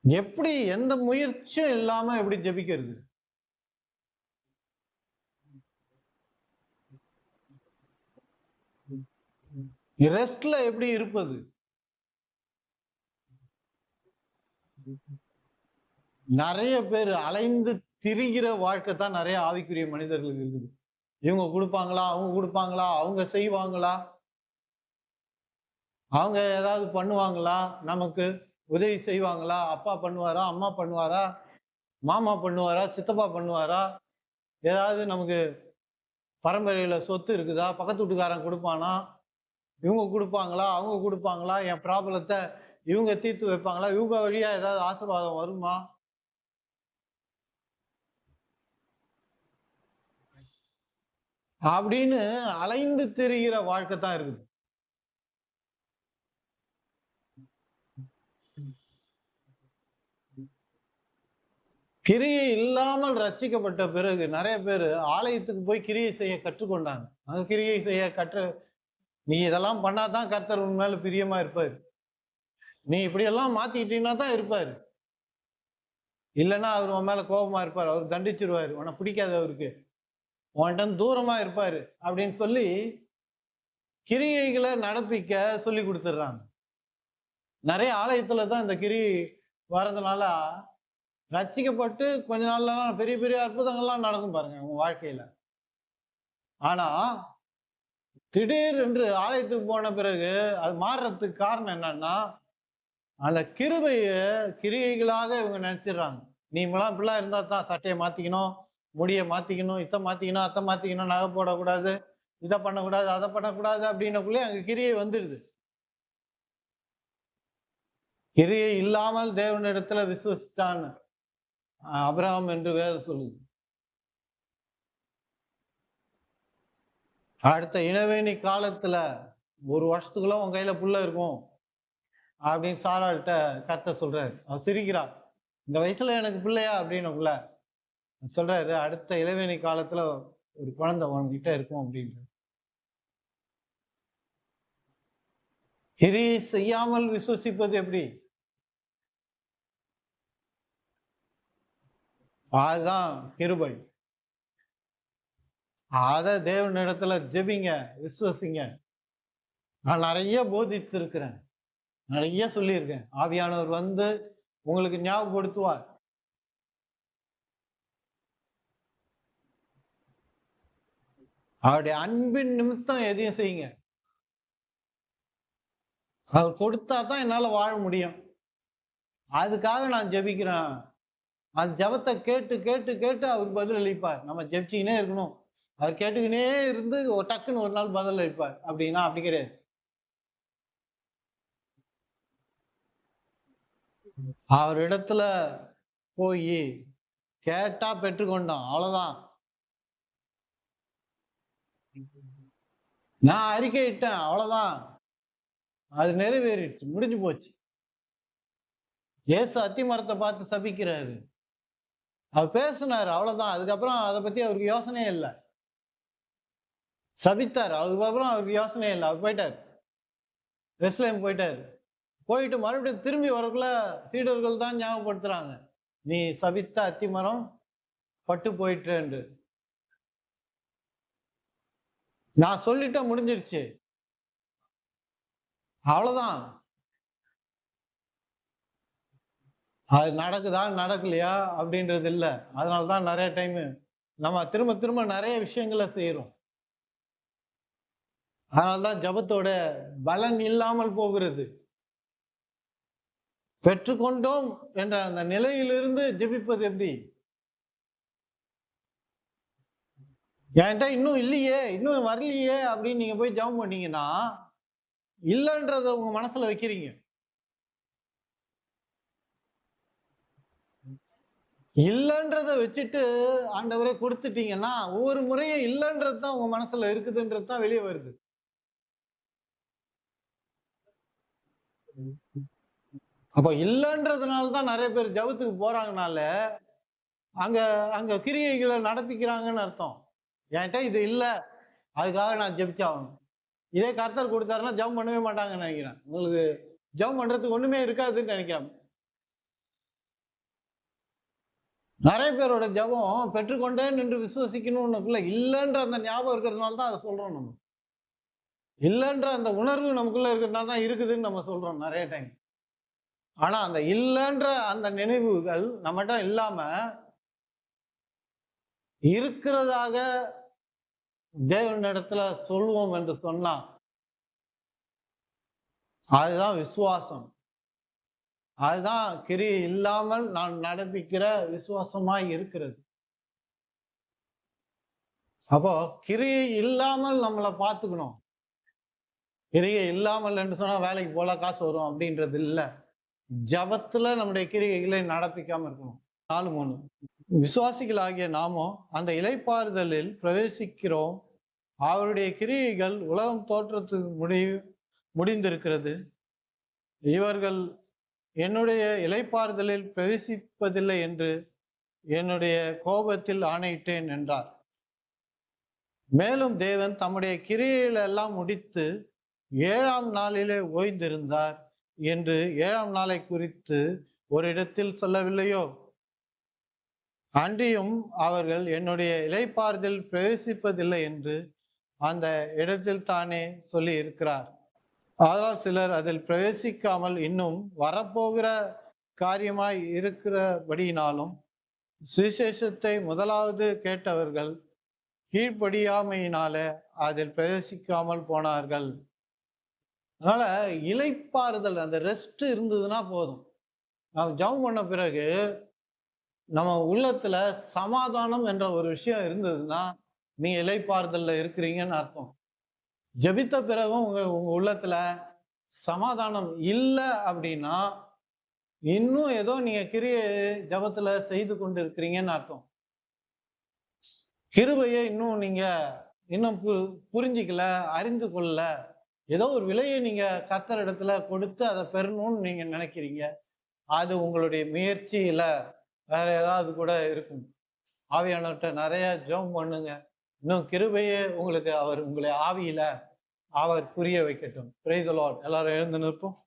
எப்படி எந்த முயற்சியும் இல்லாம எப்படி ஜெபிக்கிறது? ரெஸ்ட்ல எப்படி இருப்பது? நிறைய பேர் அலைந்து திரிகிற வாழ்க்கை தான் நிறைய ஆவிக்குரிய மனிதர்களுக்கு இருக்குது. இவங்க கொடுப்பாங்களா, அவங்க கொடுப்பாங்களா, அவங்க செய்வாங்களா, அவங்க ஏதாவது பண்ணுவாங்களா, நமக்கு உதவி செய்வாங்களா, அப்பா பண்ணுவாரா, அம்மா பண்ணுவாரா, மாமா பண்ணுவாரா, சித்தப்பா பண்ணுவாரா, ஏதாவது நமக்கு பரம்பரையில சொத்து இருக்குதா, பக்கத்து வீட்டுக்காரன் கொடுப்பானா, இவங்க கொடுப்பாங்களா, அவங்க கொடுப்பாங்களா, என் ப்ராப்ளத்தை இவங்க தீர்த்து வைப்பாங்களா, இவங்க வழியா ஏதாவது ஆசீர்வாதம் வருமா? அப்படின்னு அலைந்து திரிகிற வாழ்க்கை தான் இருக்குது. கிரியை இல்லாமல் ரட்சிக்கப்பட்ட பிறகு நிறைய பேர் ஆலயத்துக்கு போய் கிரியை செய்ய கற்றுக்கொண்டாங்க. அங்க கிரியை செய்ய நீ இதெல்லாம் பண்ணாதான் கர்த்தர் உன் மேல பிரியமா இருப்பாரு, நீ இப்படியெல்லாம் மாத்திக்கிட்டீங்கன்னா தான் இருப்பாரு, இல்லைன்னா அவர் உன் மேல கோபமா இருப்பார், அவர் தண்டிச்சிருவாரு, உனக்கு பிடிக்காது, அவருக்கு உன்கிட்ட தூரமா இருப்பாரு அப்படின்னு சொல்லி கிரியைகளை நடப்பிக்க சொல்லி கொடுத்துடுறாங்க. நிறைய ஆலயத்துல தான் இந்த கிரியை வர்றதுனால ரட்சிக்கப்பட்டு கொஞ்ச நாள்ல பெரிய பெரிய அற்புதங்கள்லாம் நடக்கும் பாருங்க உங்க வாழ்க்கையில. ஆனா திடீர் என்று ஆலயத்துக்கு போன பிறகு அது மாறுறதுக்கு காரணம் என்னன்னா, அந்த கிரியைகளாக இவங்க நினைச்சிடுறாங்க. நீங்களாம் இப்படிலாம் இருந்தா தான் சட்டையை மாத்திக்கணும், முடியை மாத்திக்கணும், இத்தை மாத்திக்கணும், அத்தை மாத்திக்கணும், நகை போடக்கூடாது, இதை பண்ணக்கூடாது, அதை பண்ணக்கூடாது அப்படின்னக்குள்ளே அங்க கிரியை வந்துடுது. கிரியை இல்லாமல் தேவனிடத்துல விசுவசித்தான் ஆபிரகாம் என்று வேதம் சொல்லுது. அடுத்த இனவேணி காலத்துல 1 வருஷத்துக்குள்ள உன் கையில புள்ள இருக்கும் அப்படின்னு சாராள்கிட்ட கர்த்தர் சொல்றாரு. அவர் சிரிக்கிறார். இந்த வயசுல எனக்கு பிள்ளையா அப்படின்னுக்குள்ள சொல்றாரு, அடுத்த இளவேணி காலத்துல ஒரு குழந்தை உன்கிட்ட இருக்கும் அப்படின்னு. கிரியை செய்யாமல் விசுவசிப்பது எப்படி? அதுதான் கிருபை. அத தேவனிடத்துல ஜெபிங்க, விசுவசிங்க. நான் நிறைய போதித்து இருக்கிறேன், நிறைய சொல்லியிருக்கேன். ஆவியானவர் வந்து உங்களுக்கு ஞாபகப்படுத்துவார். அவருடைய அன்பின் நிமித்தம் எதையும் செய்யுங்க. அவர் கொடுத்தா தான் என்னால வாழ முடியும். அதுக்காக நான் ஜெபிக்கிறேன். அந்த ஜெபத்தை கேட்டு கேட்டு கேட்டு அவர் பதில் அளிப்பார். நம்ம ஜெபிச்சுக்கினே இருக்கணும். அவர் கேட்டுக்கினே இருந்து டக்குன்னு ஒரு நாள் பதில் அளிப்பார். அப்படின்னா அப்படி கிடையாது. அவரிடத்துல போய் கேட்டா பெற்றுக்கொண்டோம், அவ்வளவுதான். நான் அறிக்கையிட்டேன், அவ்வளவுதான். அது நிறைவேறிடுச்சு, முடிஞ்சு போச்சு. இயேசு அத்தி மரத்தை பார்த்து சபிக்கிறாரு. அவர் பேசினாரு, அவ்வளவுதான். அதுக்கப்புறம் அதை பத்தி அவருக்கு யோசனையே இல்லை. சபித்தார், அதுக்கப்புறம் அவருக்கு யோசனையே இல்லை. அவர் போயிட்டார், எருசலேம் போயிட்டாரு. போயிட்டு மறுபடியும் திரும்பி வரக்குள்ள சீடர்கள் தான் ஞாபகப்படுத்துறாங்க, நீ சபித்த அத்தி மரம் பட்டு போயிட்டு. நான் சொல்லிட்டேன், முடிஞ்சிருச்சு, அவ்வளவுதான். அது நடக்குதா நடக்கலையா அப்படின்றது இல்லை. அதனாலதான் நிறைய டைம் நம்ம திரும்ப திரும்ப நிறைய விஷயங்களை செய்யறோம். அதனால்தான் ஜபத்தோட பலன் இல்லாமல் போகிறது. பெற்றுக்கொண்டோம் என்ற அந்த நிலையிலிருந்து ஜெபிப்பது எப்படி? என்கிட்ட இன்னும் இல்லையே, இன்னும் வரலையே அப்படின்னு நீங்க போய் ஜெபம் பண்ணீங்கன்னா இல்லைன்றத உங்க மனசுல வைக்கிறீங்க. இல்லைன்றத வச்சுட்டு ஆண்டவரே கொடுத்துட்டீங்கன்னா ஒவ்வொரு முறையும் இல்லைன்றது தான் உங்க மனசுல இருக்குதுன்றது தான் வெளியே வருது. அப்ப இல்லைன்றதுனாலதான் நிறைய பேர் ஜபத்துக்கு போறாங்கனால அங்க அங்க கிரியைகளை நடப்பிக்கிறாங்கன்னு அர்த்தம். என்கிட்ட இது இல்லை, அதுக்காக நான் ஜெபிச்சாகணும். இதே கர்த்தர் கொடுத்தாருன்னா ஜெபம் பண்ணவே மாட்டாங்கன்னு நினைக்கிறேன். உங்களுக்கு ஜெபம் பண்றதுக்கு ஒண்ணுமே இருக்காதுன்னு நினைக்கிறேன். நிறைய பேரோட ஜெபம் பெற்றுக்கொண்டேன் என்று விசுவசிக்கணும்னுக்குள்ள இல்லைன்ற அந்த ஞாபகம் இருக்கிறதுனால தான் அதை சொல்றோம். நம்ம இல்லைன்ற அந்த உணர்வு நமக்குள்ள இருக்கிறதுனால தான் இருக்குதுன்னு நம்ம சொல்றோம் நிறைய டைம். ஆனா அந்த இல்லைன்ற அந்த நினைவுகள் நம்மகிட்ட இல்லாம இருக்கிறதாக தேவனிடத்துல சொல்லுவோம் என்று சொன்னா அதுதான் விசுவாசம். அதுதான் கிரியை இல்லாமல் நான் நடப்பிக்கிற விசுவாசமாய் இருக்கிறது. அப்போ கிரியை இல்லாமல் நம்மளை பார்த்துக்கணும். கிரியை இல்லாமல் என்று சொன்னா வேலைக்கு போல காசு வரும் அப்படின்றது இல்லை. ஜபத்துல நம்முடைய கிரியைகளை நடப்பிக்காம இருக்கணும். 4:3 விசுவாசிகளாகிய நாமோ அந்த இளைப்பாறுதலில் பிரவேசிக்கிறோம். அவருடைய கிரியைகள் உலகம் தோற்றத்துக்கு முடிந்திருக்கிறது. இவர்கள் என்னுடைய இளைப்பாறுதலில் பிரவேசிப்பதில்லை என்று என்னுடைய கோபத்தில் ஆணையிட்டேன் என்றார். மேலும் தேவன் தம்முடைய கிரியைகளை எல்லாம் முடித்து 7ஆம் நாளிலே ஓய்ந்திருந்தார் என்று 7ஆம் நாளை குறித்து ஒரு இடத்தில் சொல்லவில்லையோ? அன்றியும் அவர்கள் என்னுடைய இளைப்பாறுதல் பிரவேசிப்பதில்லை என்று அந்த இடத்தில் தானே சொல்லி இருக்கிறார். அதனால் சிலர் அதில் பிரவேசிக்காமல் இன்னும் வரப்போகிற காரியமாய் இருக்கிறபடியினாலும் சுவிசேஷத்தை முதலாவது கேட்டவர்கள் கீழ்ப்படியாமையினால அதில் பிரவேசிக்காமல் போனார்கள். அதனால இளைப்பாறுதல், அந்த ரெஸ்ட் இருந்ததுன்னா போதும். நாம் ஜெபம் பண்ண பிறகு நம்ம உள்ளத்துல சமாதானம் என்ற ஒரு விஷயம் இருந்ததுன்னா நீங்க இளைப்பாறுதல்ல இருக்கிறீங்கன்னு அர்த்தம். ஜெபித்த பிறகும் உங்க உங்க உள்ளத்துல சமாதானம் இல்லை அப்படின்னா, இன்னும் ஏதோ நீங்க கிரியை ஜெபத்துல செய்து கொண்டு இருக்கிறீங்கன்னு அர்த்தம். கிருபையை இன்னும் நீங்க இன்னும் புரிஞ்சிக்கல, அறிந்து கொள்ளல. ஏதோ ஒரு விலையை நீங்க கர்த்தர் இடத்துல கொடுத்து அதை பெறணும்னு நீங்க நினைக்கிறீங்க. அது உங்களுடைய முயற்சியில வேற ஏதாவது கூட இருக்கும். ஆவியானவர்கிட்ட நிறைய ஜெபம் பண்ணுங்க. இன்னும் கிருபையே உங்களுக்கு அவர் உங்களை ஆவியில அவர் புரிய வைக்கட்டும். Praise the Lord. எல்லாரும் எழுந்து நிற்போம்.